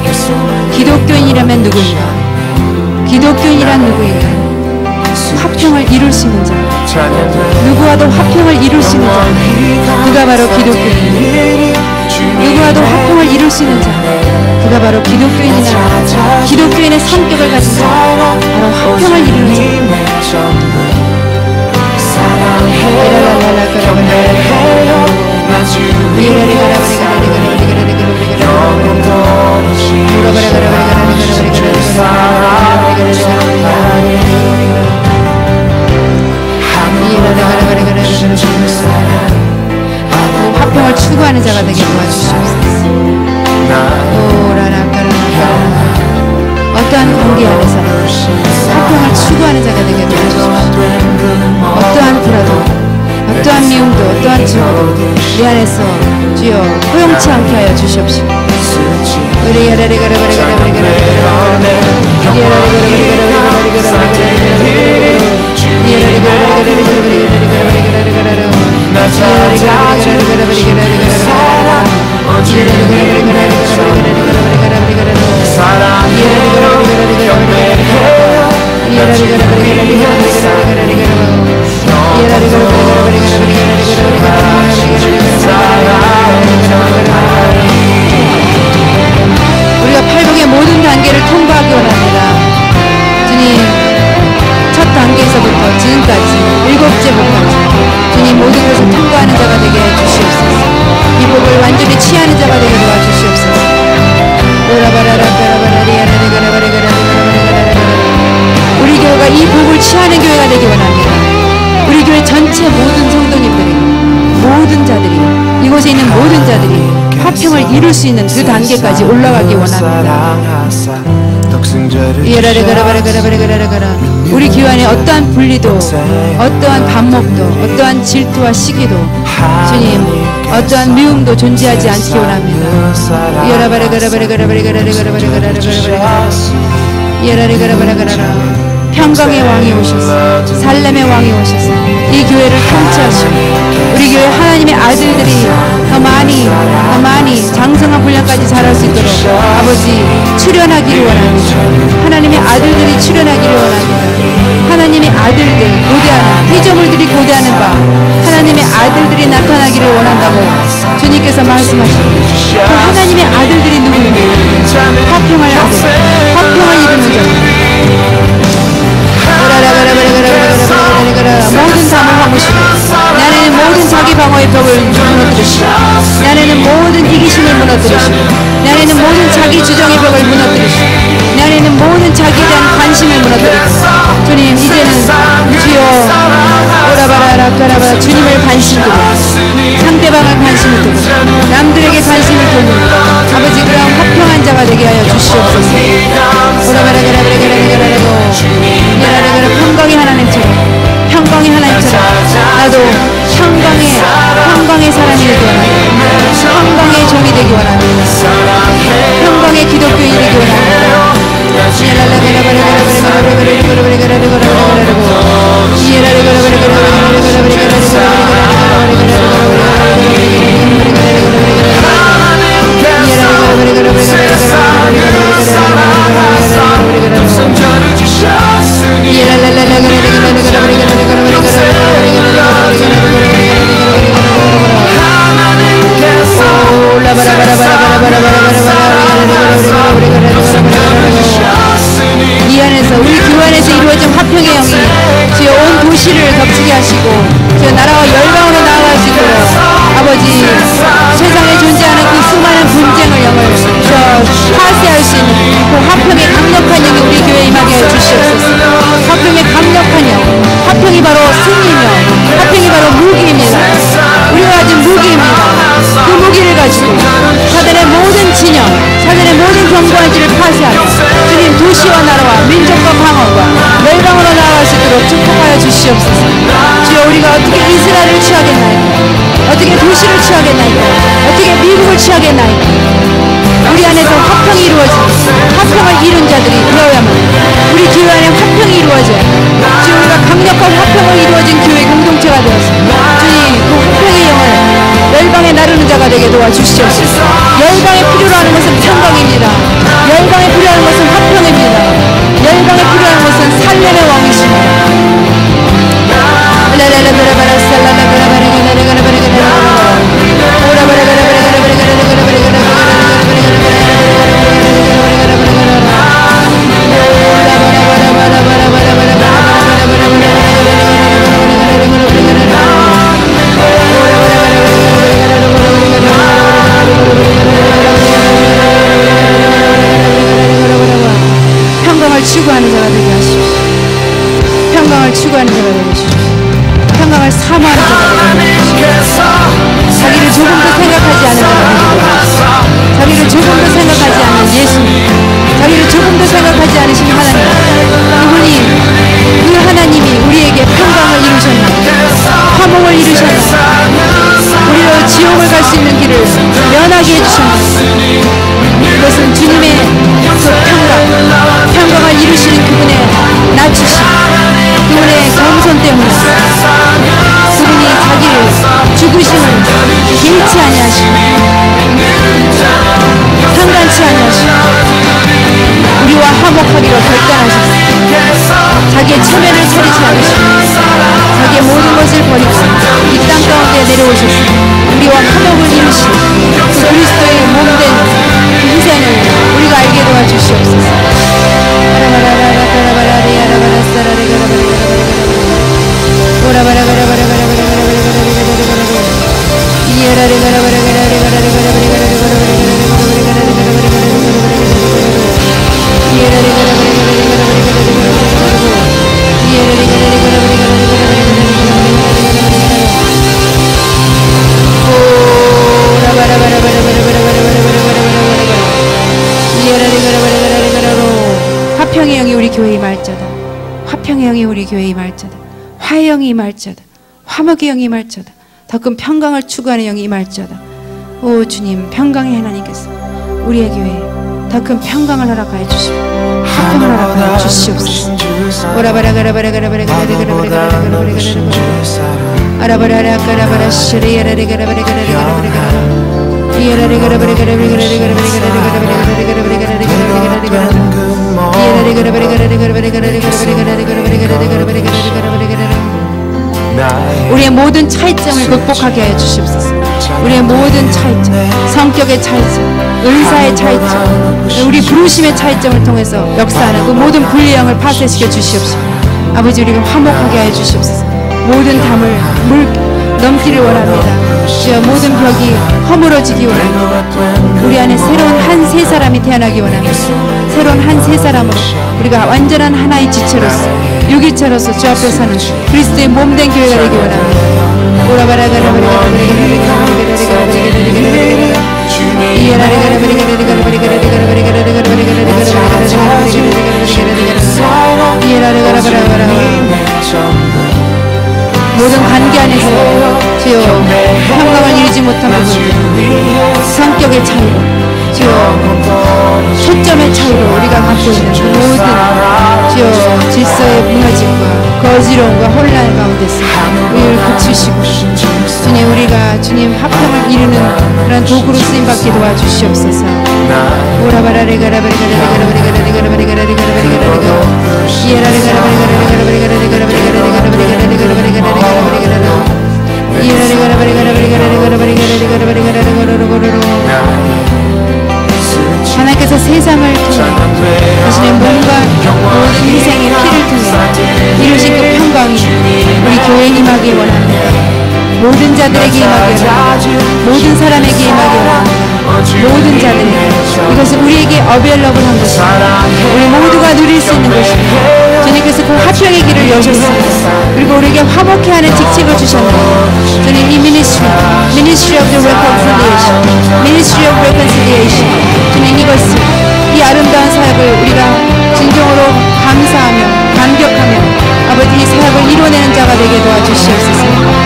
기독교인이라면 누구인가? 기독교인이란 누구인가? 화평을 이룰 수 있는 자, 누구와도 화평을 이룰 수 있는 자, 그가 바로 기독교인. 누구와도 화평을 이룰 수 있는 자, 그가 바로 기독교인이나 기독교인의 성격을 가진 자, 바로 화평을 이루는 자. 화평을 추구하는 자가 되게 도와주시옵소서. 어떠한 관계 안에서 화평을 추구하는 자가 되게 도와주시옵소서. 어떠한 불화도, 어떠한 미움도, 어떠한 증오도 내 안에서 주여 허용치 않게 하여 주시옵시오. 우리가 팔복의 모든 단계를 통과하기 원합니다. 주님, 첫 단계에서부터 지금까지 7째 복까지 주님 모든 것을 통과하는 자가 되게 해주시옵소서. 이 복을 완전히 취하는 자가 되게 도와주시옵소서. 우리 교회가 이 복을 취하는 교회가 되기 원합니다. 우리 교회 전체 모든 성도님들이, 모든 자들이, 이곳에 있는 모든 자들이 화평을 이룰 수 있는 그 단계까지 올라가기 원합니다. 우리 교회 안에 어떠한 분리도, 어떠한 반목도, 어떠한 질투와 시기도, 주님, 어떠한 미움도 존재하지 않기 원합니다. 평강의 왕이 오셔서, 살렘의 왕이 오셔서 이 교회를 통치하시고 우리 교회 하나님의 아들들이 더 많이 장성한 분량까지 자랄 수 있도록 아버지 출현하기를 원합니다. 하나님의 아들들이 출현하기를 원합니다. 하나님의 아들들, 고대하는 피조물들이 고대하는 바 하나님의 아들들이 나타나기를 원한다고 주님께서 말씀하십니다. 그 하나님의 아들들이 누구입니까? 화평을 하고 화평을 이루는 자, 모든 담을 허무시고 나는 모든 자기 방어의 벽을 무너뜨리시고 나는 모든 이기심을 무너뜨리시고 나는 모든 자기 주장의 벽을 무너뜨리시고 나는 모든 자기에 대한 관심을 무너뜨리고 주님, 이제는 주여 오라바라라까라바 주님을 관심 두고 상대방을 관심을 두고 남들에게 관심을 두는 아버지 그런 화평한 자가 되게 하여 주시옵소서. 오라바라라라라라라라라고 평강의 하나님처럼 평강의 하나님처럼 나도 평강의 사람이 되기 원합니다. 평강의 종이 되기 원합니다. 평강의 기독교인이 되기 원합니다. 이 안에서 우리 교회 안에서 이루어진 화평의 영이 주여 온 도시를 덮치게 하시고 어떻게 이스라엘을 취하겠나이까? 어떻게 도시를 취하겠나이까? 어떻게 미국을 취하겠나이까? 우리 안에서 화평이 이루어지고 화평을 이룬 자들이 되어야만 우리 교회 안에 화평이 이루어져야 주님 우리가 강력한 화평을 이루어진 교회 공동체가 되었습니다. 주님 그 화평의 영을 열방에 나르는 자가 되게 도와주시옵소서. 열방에 필요로 하는 것은 평강입니다. 열방에 필요한 것은 화평입니다. 열방에 필요한 것은 살렘의 왕이십니다. 평강을 추구하는 자가 되게 하십시오. 평강을 추구하는 자가 되게 하십시오. 평강을 사모하는 자가 되게 하십시오. 자기를 조금도 생각하지 않는 자가 되게 하십시오. 자기를 조금도 생각하지 않는 예수님, 자기를 조금도 생각하지 않으신 하나님, 그분이 그 하나님이 우리에게 평강을 이루셨나, 화목을 이루셨나, 우리로 지옥을 갈 수 있는 길을 면하게 해주셨나. 그것은 주님의 그 평강을 이루시는 그분의 낮추심, 그분의 겸손 때문에 그분이 자기를 죽으심을 개의치 아니하시고 상관치 아니하시고 우리와 화목하기로 결단하셨습니다. 자기의 체면을 차리지 않으시고 자기의 모든 것을 버리고 이 땅 가운데 내려오셨습니다. 우리와 화목을 이루시고 그 그리스도의 몸된 그 희생을 우리가 알게 도와주시옵소서. 화평의 영이 우리 교회에 임할자다. 화평의 영이 우리 교회에 임할자다. 화의 영이 임할자다. 화목의 영이 임할자다. 더 큰 평강을 추구하는 영이 임할자다. 오 주님, 평강의 하나님께서 우리의 교회에 더 큰 평강을 허락하여 주시고 화평을 허락하여 주시옵소서. 우리의 모든 차이점을 극복하게 하여 주시옵소서. 우리의 모든 차이점, 성격의 차이점, 은사의 차이점, 우리 부르심의 차이점을 통해서 역사하는 그 모든 불리형을 파쇄시켜 주시옵소서. 아버지, 우리가 화목하게 하여 주시옵소서. 모든 담을 넘기를 원합니다. 주여, 모든 벽이 허물어지기 원합니다. 우리 안에 새로운 한 세 사람이 태어나기 원합니다. 새로운 한 세 사람으로 우리가 완전한 하나의 지체로서, 유기체로서 주 앞에 사는 그리스도의 몸된 교회가 되기 원합니다. 모든 관계 안에서 주여 평강을 이루지 못한 부분, 성격의 차이로, 주여 초점의 차이로 우리가 갖고 있는 그 모든 주여 질서의 무너짐과 거지러움과 혼란 가운데서 우리를 고치시고 주님, 우리가 주님 화평을 이루는 그런 도구로 쓰임받게 도와주시옵소서. 하나님께서 세상을 통해 자신의 몸과 모든 희생의 피를 통해 이루신 그 평강이 우리 교회에 임하기 원합니다. 모든 자들에게 임하기 원합니다. 모든 사람에게 임하기 원합니다. 모든 자들에게, 이것은 우리에게 어벨러블한 것입니다. 우리 모두가 누릴 수 있는 것입니다. 주님께서 그 화평의 길을 여셨습니다. 그리고 우리에게 화목해 하는 직책을 주셨는데, 주님, 이 Ministry of the Reconciliation, Ministry of Reconciliation, 주님, 이것을, 이 아름다운 사역을 우리가 진정으로 감사하며 감격하며 아버지 이 사역을 이뤄내는 자가 되게 도와주시옵소서.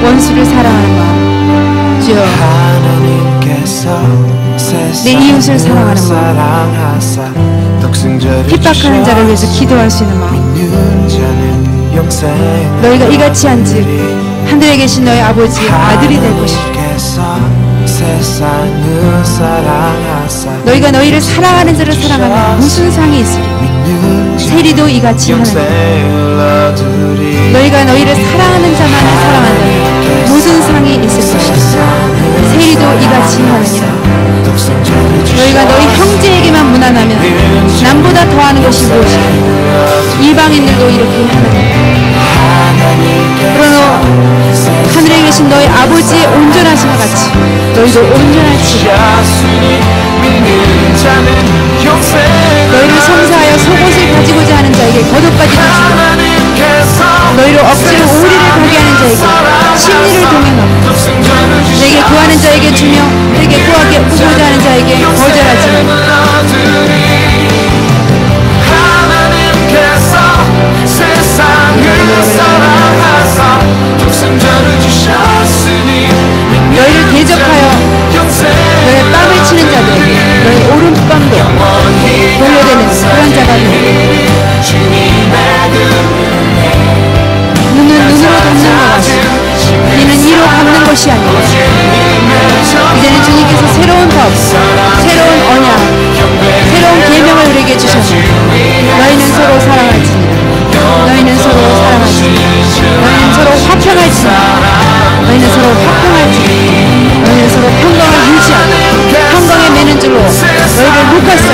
원수를 사랑하는 마음. 주여, 내 이웃을 사랑하는 마음, 핍박하는 자를 위해서 기도할 수 있는 마음. 너희가 이같이 한즉 하늘에 계신 너희 아버지의 아들이 될 것이다. 너희가 너희를 사랑하는 자를 사랑하면 무슨 상이 있으리. 세리도 이같이 하느니라. 너희가 너희를 사랑하는 자만을 사랑한다면 무슨 상이 있을 것이다. 세리도 이같이 하느니라. 너희가 너희 형제에게만 무난하면 남보다 더하는 것이 무엇이냐. 이방인들도 이렇게 하느니라. 그러나 하늘에 계신 너희 아버지의 온전하심과 같이 너희도 온전할지라. 너희를 성사하여 속옷을 가지고자 하는 자에게 겉옷까지도 주고 너희를 억지로 오리를 가게 하는 자에게 심리를 동행하고 내게 구하는 자에게 주며 내게 구하고자 하는 자에게 거절하지 마. 너희를 대적하여 너의 뺨을 치는 자들에게 너의 오른뺨도 돌려대는 그런 자가 되리라. 눈은 눈으로 덮는 것 같이 이는 이로 갚는 것이 아니라 이제는 주님께서 새로운 법, 새로운 언약, 새로운 계명을 우리에게 주셨네. 너희는 서로 사랑할지니라. 너희는 서로 사랑할지니라. 너희는 서로 화평할지니라. 너희는 서로 화평할지니라. 너희는 서로 평강을 유지하고 평강에 매는 줄로 너희를 묶었어.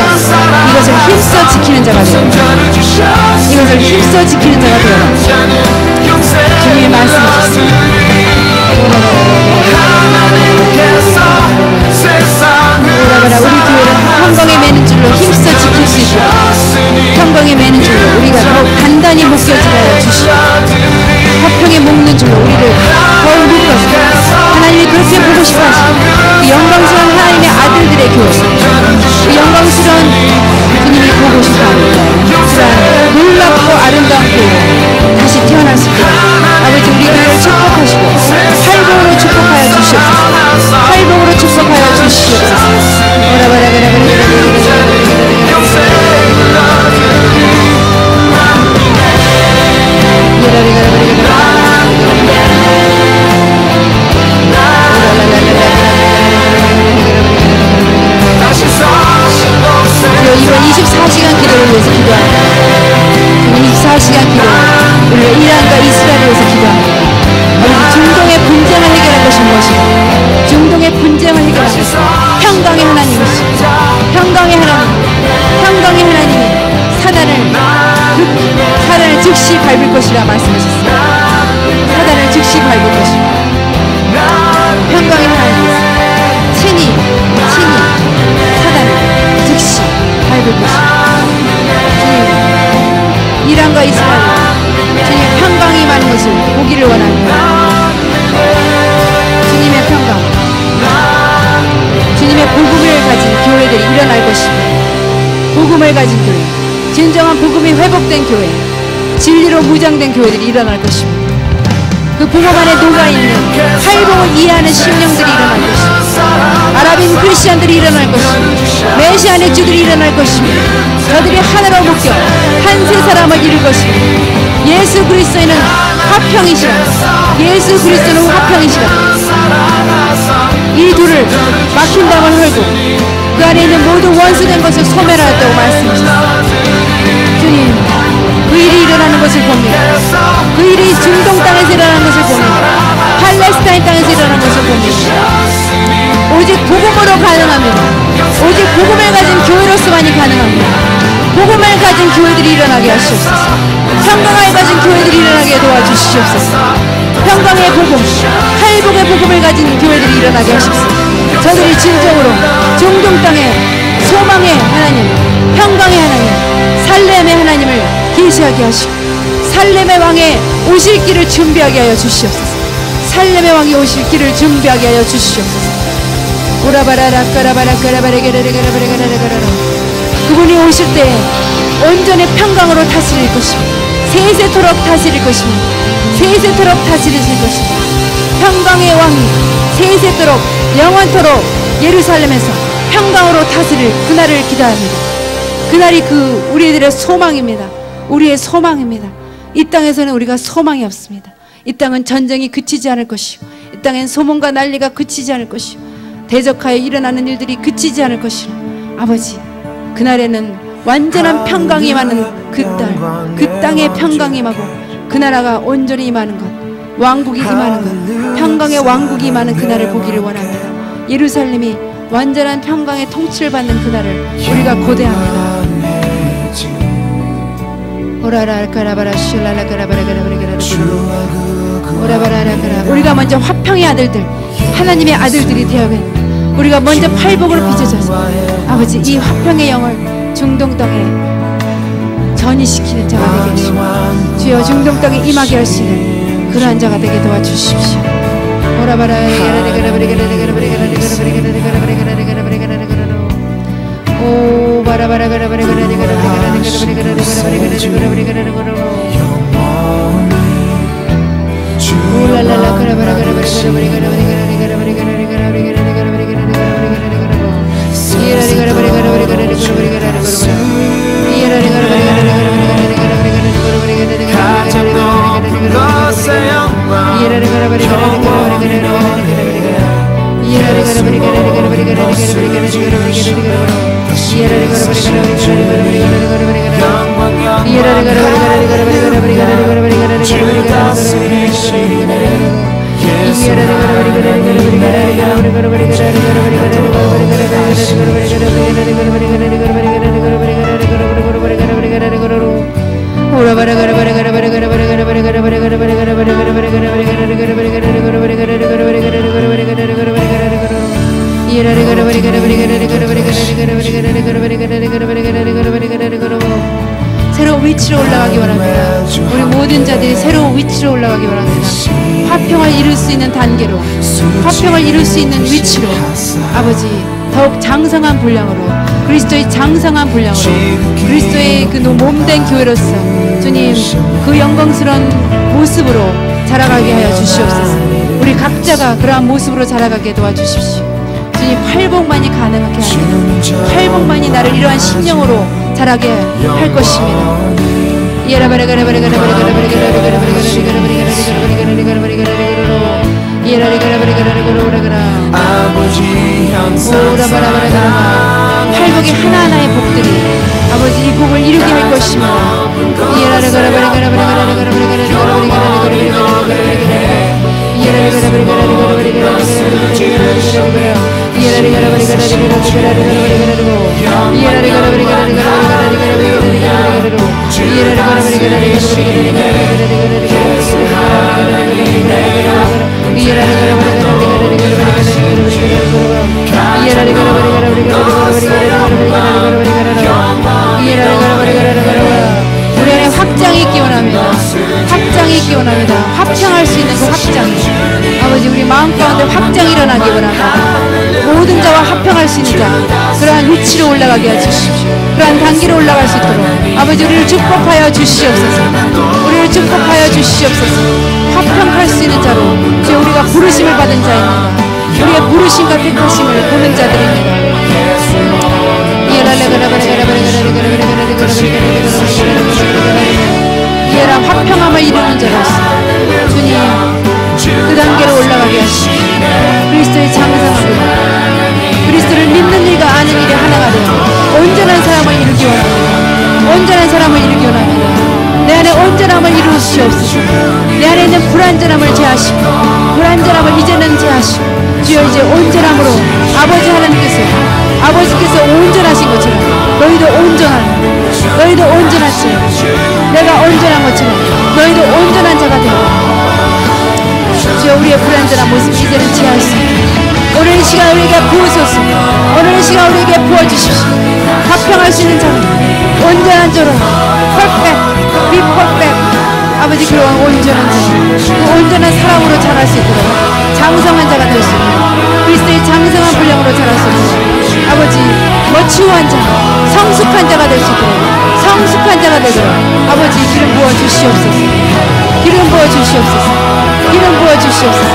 이것을 힘써 지키는 자가 되어라. 이것을 힘써 지키는 자가 되어라. 주님의 말씀이셨습니다. 우리 교회는 평강에 매는 줄로 힘써 지킬 수 있도록 평강에 매는 줄로 우리가 더욱 단단히 묶여지게 하여 주시고 화평에 묶는 줄로 우리를 더욱 묶어서 하나님이 그렇게 보고 싶어 하시고 그 영광스러운 하나님의 아들들의 교회, 그 영광스러운 주님이 보고 싶어 합니다. 그러한 놀랍고 아름다운 교회 다시 태어날 수 있도록 아버지 우리 교회를 축복하시고 활복으로 축복하여 주시옵소서. 활복으로 축복하여 주시옵소서. 이번 24시간 기도를 위해서 기도합니다. 24시간 기도, 우리가 이란과 이스라엘을 위해서 기도합니다. 우리 중동의 분쟁을 해결할 것이 무엇인가? 중동의 분쟁을 해결할 것이 평강의 하나님이시죠. 평강의 하나님, 평강의 하나님이 사단을 즉시 밟을 것이라 말씀하셨습니다. 사단을 즉시 밟을 것이라. 평강의 하나님이시죠. 친히 사단을 즉시 밟을 것이다. 주님, 이란과 이스라엘, 주님 평강이 많은 것을 보기를 원합니다. 주님의 평강, 주님의 복음을 가진 교회들이 일어날 것입니다. 복음을 가진 교회, 진정한 복음이 회복된 교회, 진리로 무장된 교회들이 일어날 것입니다. 그 복음 안에 녹아있는 활복을 이해하는 심령들이 일어날 것입니다. 아랍인 크리스천들이 일어날 것입니다. 메시아의 주들이 일어날 것입니다. 저들이 하나로 묶여 한 세 사람을 이룰 것입니다. 예수 그리스도는 화평이시라. 예수 그리스도는 화평이시라. 이 둘을 막힌 담을 헐고 그 안에 있는 모든 원수된 것을 소멸하였다고 말씀하셨습니다. 주님, 그 일이 일어나는 것을 봅니다. 그 일이 중동 땅에서 일어나는 것을 봅니다. 팔레스타인 땅에서 일어나는 것을 봅니다. 오직 복음으로 가능합니다. 오직 복음을 가진 교회로서만이 가능합니다. 복음을 가진 교회들이 일어나게 하시옵소서. 평강을 가진 교회들이 일어나게 도와주시옵소서. 평강의 복음, 회복의 복음을 가진 교회들이 일어나게 하시옵소서. 저들이 진정으로 중동 땅에 소망의 하나님, 평강의 하나님, 살렘의 하나님을 계시하게 하시고 살렘의 왕의 오실 길을 준비하게 하여 주시옵소서. 살렘의 왕이 오실 길을 준비하게 하여 주시옵소서. 오라바라라 까라바라 까라바라게라라가라바라가라가라. 그분이 오실 때 온전히 평강으로 다스릴 것입니다. 세세토록 다스릴 것입니다. 세세토록 다스리실 것입니다. 평강의 왕이 세세토록 영원토록 예루살렘에서 평강으로 다스릴 그날을 기다립니다. 그날이 우리들의 소망입니다. 우리의 소망입니다. 이 땅에서는 우리가 소망이 없습니다. 이 땅은 전쟁이 그치지 않을 것이고, 이 땅엔 소문과 난리가 그치지 않을 것이고, 대적하여 일어나는 일들이 그치지 않을 것이고, 아버지, 그날에는 완전한 평강이 임하는 그 땅의 평강이 임하고 그 나라가 온전히 임하는 것, 왕국이 임하는 것, 평강의 왕국이 임하는 그날을 보기를 원합니다. 예루살렘이 완전한 평강의 통치를 받는 그날을 우리가 고대합니다. 우리가 먼저 화평의 아들들, 하나님의 아들들이 되어가는, 우리가 먼저 팔복으로 빚어져서 아버지 이 화평의 영을 중동 땅에 전이시키는 자가 되게 하시고, 주여 중동 땅에 임하게 하시는 그러한 자가 되게 도와주십시오. 새로운 위치로 올라가기 원합니다. 우리 모든 자들이 새로운 위치로 올라가기 원합니다. 화평을 이룰 수 있는 단계로, 화평을 이룰 수 있는 위치로, 아버지 더욱 장성한 분량으로, 그리스도의 장성한 분량으로, 그리스도의 그 몸된 교회로서 주님 그 영광스러운 모습으로 자라가게 하여 주시옵소서. 우리 각자가 그러한 모습으로 자라가게 도와주십시오. 주님 팔복만이 가능하게 하시고, 팔복만이 나를 이러한 심령으로 자라게 할 것입니다. 팔복의 하나하나의 복들이 아버지 이 복을 이루게 할 것입니다. 우리 안에 확장이 있기 원합니다. 확장이 있기 원합니다. 확장할 수 있는 그 확장이, 아버지 우리 마음 가운데 확장이 일어나기 원합니다. 모든 자와 합평할 수 있는 자, 그러한 위치로 올라가게 해주십시오. 그러한 단계로 올라갈 수 있도록 아버지 우리를 축복하여 주시옵소서. 우리를 축복하여 주시옵소서. 합평할 수 있는 자로 이제 우리가 부르심을 받은 자입니다. 우리의 부르심과 택하심을 보는 자들입니다. 이해라 화평함을 이루는 자로서 주님 그 단계로 올라가게 하시고, 그리스도의 장성함을, 그리스도를 믿는 일과 아는 일이 하나가 되어 온전한 사람을 이루기 원합니다. 온전한 사람을 이루기 원합니다. 내 안에 온전함을 이루시옵소서. 내 안에 있는 불완전함을 제하시고, 불완전함을 이제는 제하시고, 주여 이제 온전함으로 아버지 아버지께서 온전하신 것처럼 너희도 온전하처럼 내가 온전한 것처럼 너희도 온전한 자가 되어 주여 우리의 불완전한 모습 이제는 제할 수 있게 오늘 이 시간 우리에게 부으소서. 오늘 이 시간 우리에게 부어주십시오. 합평할 수 있는 자로, 온전한 자로, perfect 아버지 그러한 온전한 자, 그 온전한 사랑으로 자랄 수 있도록 장성한 자가 될 수 있도록 그리스도의 장성한 분량으로 자랄 수 있도록 아버지 머추한 자, 성숙한 자가 될 수 있도록, 성숙한 자가 되도록 아버지 기름 부어주시옵소서. 기름 부어주시옵소서. 기름 부어주시옵소서.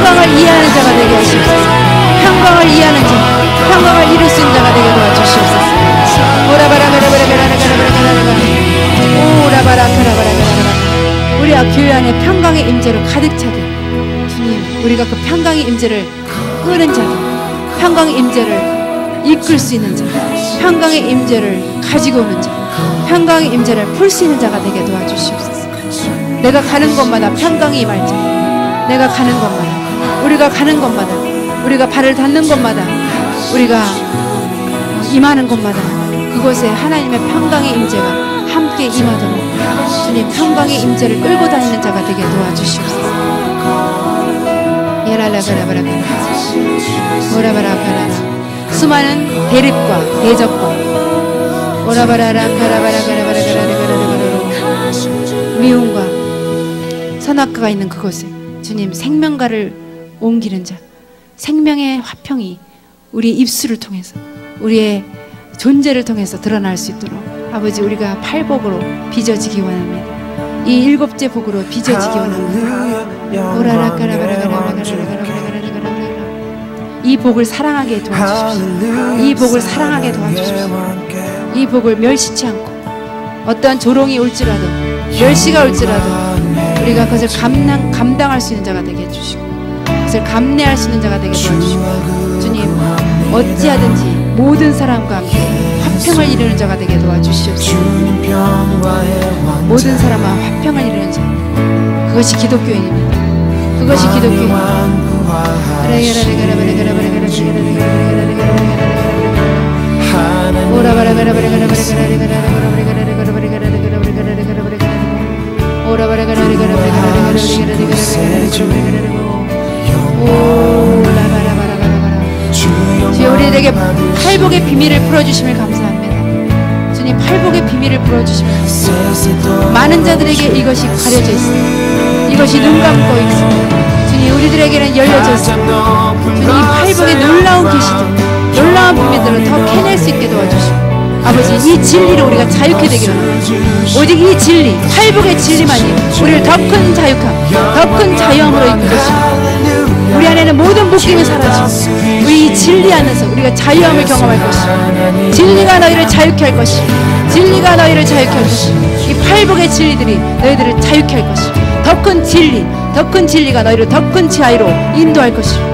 평강을 이해하는 자가 되게 하시옵소서. 평강을 이해하는 자, 평강을 이룰 수 있는 자가 되게 도와주시옵소서. 우리 교회 안에 평강의 임재로 가득 차게 주님, 우리가 그 평강의 임재를 끄는 자들, 평강의 임재를 이끌 수 있는 자, 평강의 임재를 가지고 오는 자, 평강의 임재를 풀 수 있는 자가 되게 도와주시옵소서. 내가 가는 곳마다 평강이 임할 자, 내가 가는 곳마다, 우리가 가는 곳마다, 우리가 발을 닿는 곳마다, 우리가 임하는 곳마다 그곳에 하나님의 평강의 임재가 함께 임하도록 주님 평강의 임재를 끌고 다니는 자가 되게 도와주시옵소서. 수많은 대립과 대적과 미움과 선악과가 있는 그곳에 주님 생명가를 옮기는 자, 생명의 화평이 우리의 입술을 통해서, 우리의 존재를 통해서 드러날 수 있도록 아버지, 우리가 팔복으로 빚어지기 원합니다. 이 일곱째 복으로 빚어지기 원합니다. 이 복을 사랑하게 도와주십시오. 이 복을 사랑하게 도와주십시오. 이 복을 멸시치 않고 어떠한 조롱이 올지라도, 멸시가 올지라도 우리가 그것을 감당할 수 있는 자가 되게 해주시고, 그것을 감내할 수 있는 자가 되게 도와주시고, 주님 어찌하든지 모든 사람과 함께 화평을 이루는 자가 되게 도와주시옵소서. 모든 사람과 화평을 이루는 자, 그것이 기독교인입니다. 그것이 기독교인입니다. 주여, 우리에게 팔복의 비밀을 풀어주심을 감사합니다. 주님, 팔복의 비밀을 풀어주심을 감사합니다. 많은 자들에게 이것이 가려져 있습니다. 이것이 눈 감고 있습니다. 주님, 우리들에게는 열려져 있습니다. 주님, 이 팔복의 놀라운 계시들, 놀라운 비밀들을 더 캐낼 수 있게 도와주시고, 아버지, 이 진리로 우리가 자유케 되기를 원합니다. 오직 이 진리, 팔복의 진리만이 우리를 더 큰 자유함, 더 큰 자유함으로 이끌 것입니다. 우리 안에는 모든 묶임이 사라지고 우리 이 진리 안에서 우리가 자유함을 경험할 것이고, 진리가 너희를 자유케 할 것이고, 진리가 너희를 자유케 할 것이고, 이 팔복의 진리들이 너희들을 자유케 할 것이고, 더 큰 진리, 더 큰 진리가 너희를 더 큰 자유로 인도할 것이고.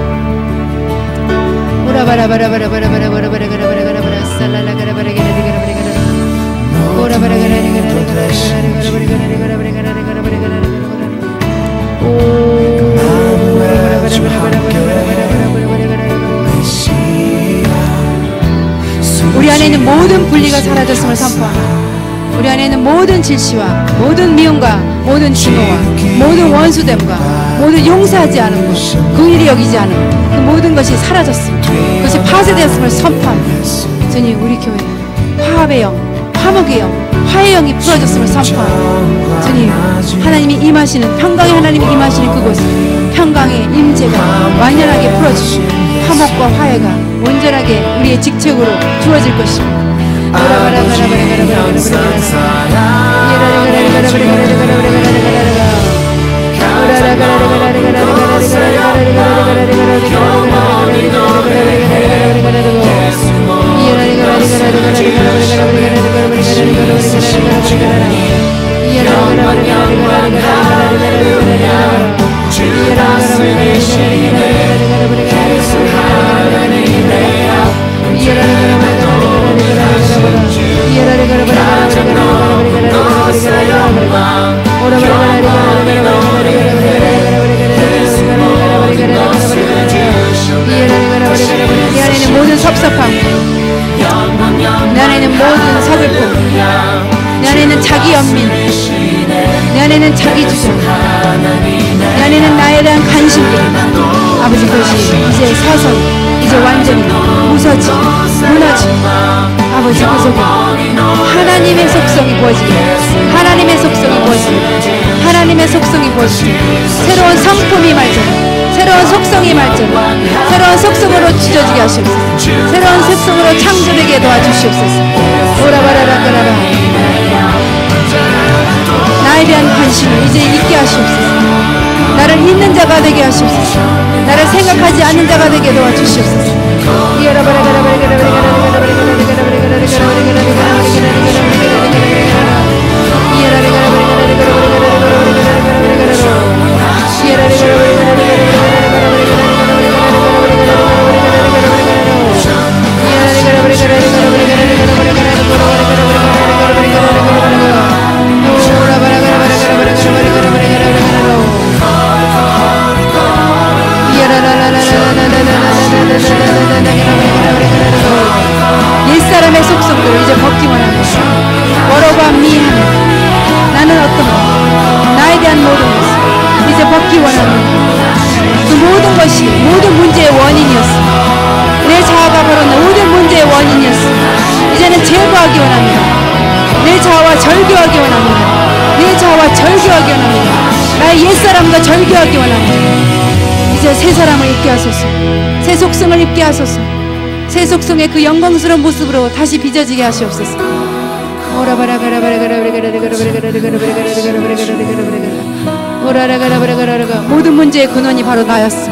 우리 안에 있는 모든 분리가 사라졌음을 선포합니다. 우리 안에 있는 모든 질시와 모든 미움과 모든 증오와 모든 원수됨과 모든 용서하지 않은 것, 긍휼히 여기지 않은 그 모든 것이 사라졌습니다. 그것이 파쇄되었음을 선포합니다. 주님, 우리 교회 화합의 영, 화목의 영, 화해의 영이 풀어졌음을 선포합니다. 주님, 하나님이 임하시는, 평강의 하나님이 임하시는 그곳, 평강의 임재가 완연하게 풀어주시고 화목과 화해가 온전하게 우리의 직책으로 주어질 것입니다. 내 안에는 모든 섭섭함, 내 안에는 모든 서글픔, 내 안에는 자기 연민, 내 안에는 자기 주장, 내 안에는 나에 대한 관심들, 아버지, 그것이 이제 서서히, 이제 완전히 부서지고 무너지고, 아버지, 그 속에 하나님의 속성이 부어지게, 하나님의 속성이 부어지게, 하나님의 속성이 부어지게, 새로운 성품이 말처럼, 새로운 속성이 말처럼, 새로운 속성으로 찢어지게 하시옵소서. 새로운 속성으로 창조되게 도와주시옵소서. 오라바라라라라. 나에 대한 관심을 이제 잊게 하시옵소서. 나를 잊는 자가 되게 하시옵소서. 나를 생각하지 않는 자가 되게 도와주시옵소서. 옛사람의 속성들을 이제 벗기 원합니다. 워러바 미함, 나는 어떤 것, 나에 대한 모든 것을 이제 벗기 원합니다. 그 모든 것이 모든 문제의 원인이었습니다. 내 자아가 바로 모든 문제의 원인이었습니다. 이제는 제거하기 원합니다. 내 자아와 절교하기 원합니다. 내 자아와 절교하기 원합니다. 나의 옛사람과 절교하기 원합니다. 이제 새 사람을 입게 하소서. 새 속성을 입게 하소서. 새 속성의 그 영광스러운 모습으로 다시 빚어지게 하시옵소서. 모든 문제의 근원이 바로 나였어.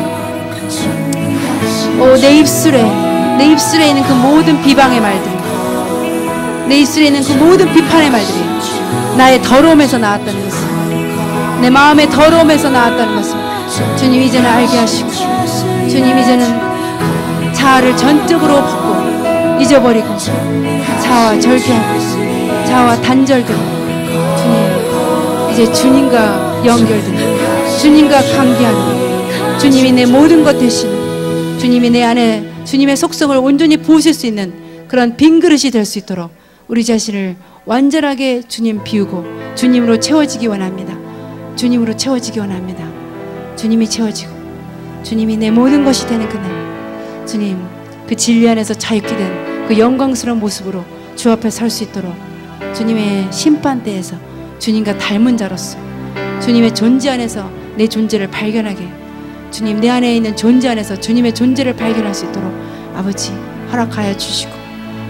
내 입술에 있는 그 모든 비방의 말들, 내 입술에 있는 그 모든 비판의 말들이 나의 더러움에서 나왔다는 것을, 내 마음의 더러움에서 나왔다는 것을 주님 이제는 알게 하시고, 주님 이제는 자아를 전적으로 벗고 잊어버리고 자아와 절교하고 자아와 단절되고 주님 이제 주님과 연결되고 주님과 관계하는, 주님이 내 모든 것 되시는, 주님이 내 안에 주님의 속성을 온전히 부으실 수 있는 그런 빈 그릇이 될 수 있도록 우리 자신을 완전하게 주님 비우고 주님으로 채워지기 원합니다. 주님으로 채워지기 원합니다. 주님이 채워지고 주님이 내 모든 것이 되는 그날, 주님 그 진리 안에서 자유케 된 그 영광스러운 모습으로 주 앞에 설 수 있도록 주님의 심판대에서 주님과 닮은 자로서 주님의 존재 안에서 내 존재를 발견하게, 주님 내 안에 있는 존재 안에서 주님의 존재를 발견할 수 있도록 아버지 허락하여 주시고,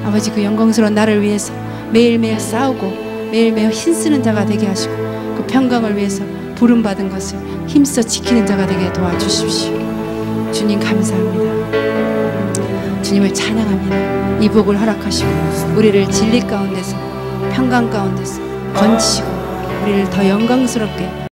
아버지 그 영광스러운 나를 위해서 매일매일 싸우고 매일매일 힘쓰는 자가 되게 하시고, 그 평강을 위해서 부름받은 것을 힘써 지키는 자가 되게 도와주십시오. 주님 감사합니다. 주님을 찬양합니다. 이 복을 허락하시고 우리를 진리 가운데서 평강 가운데서 건지시고 우리를 더 영광스럽게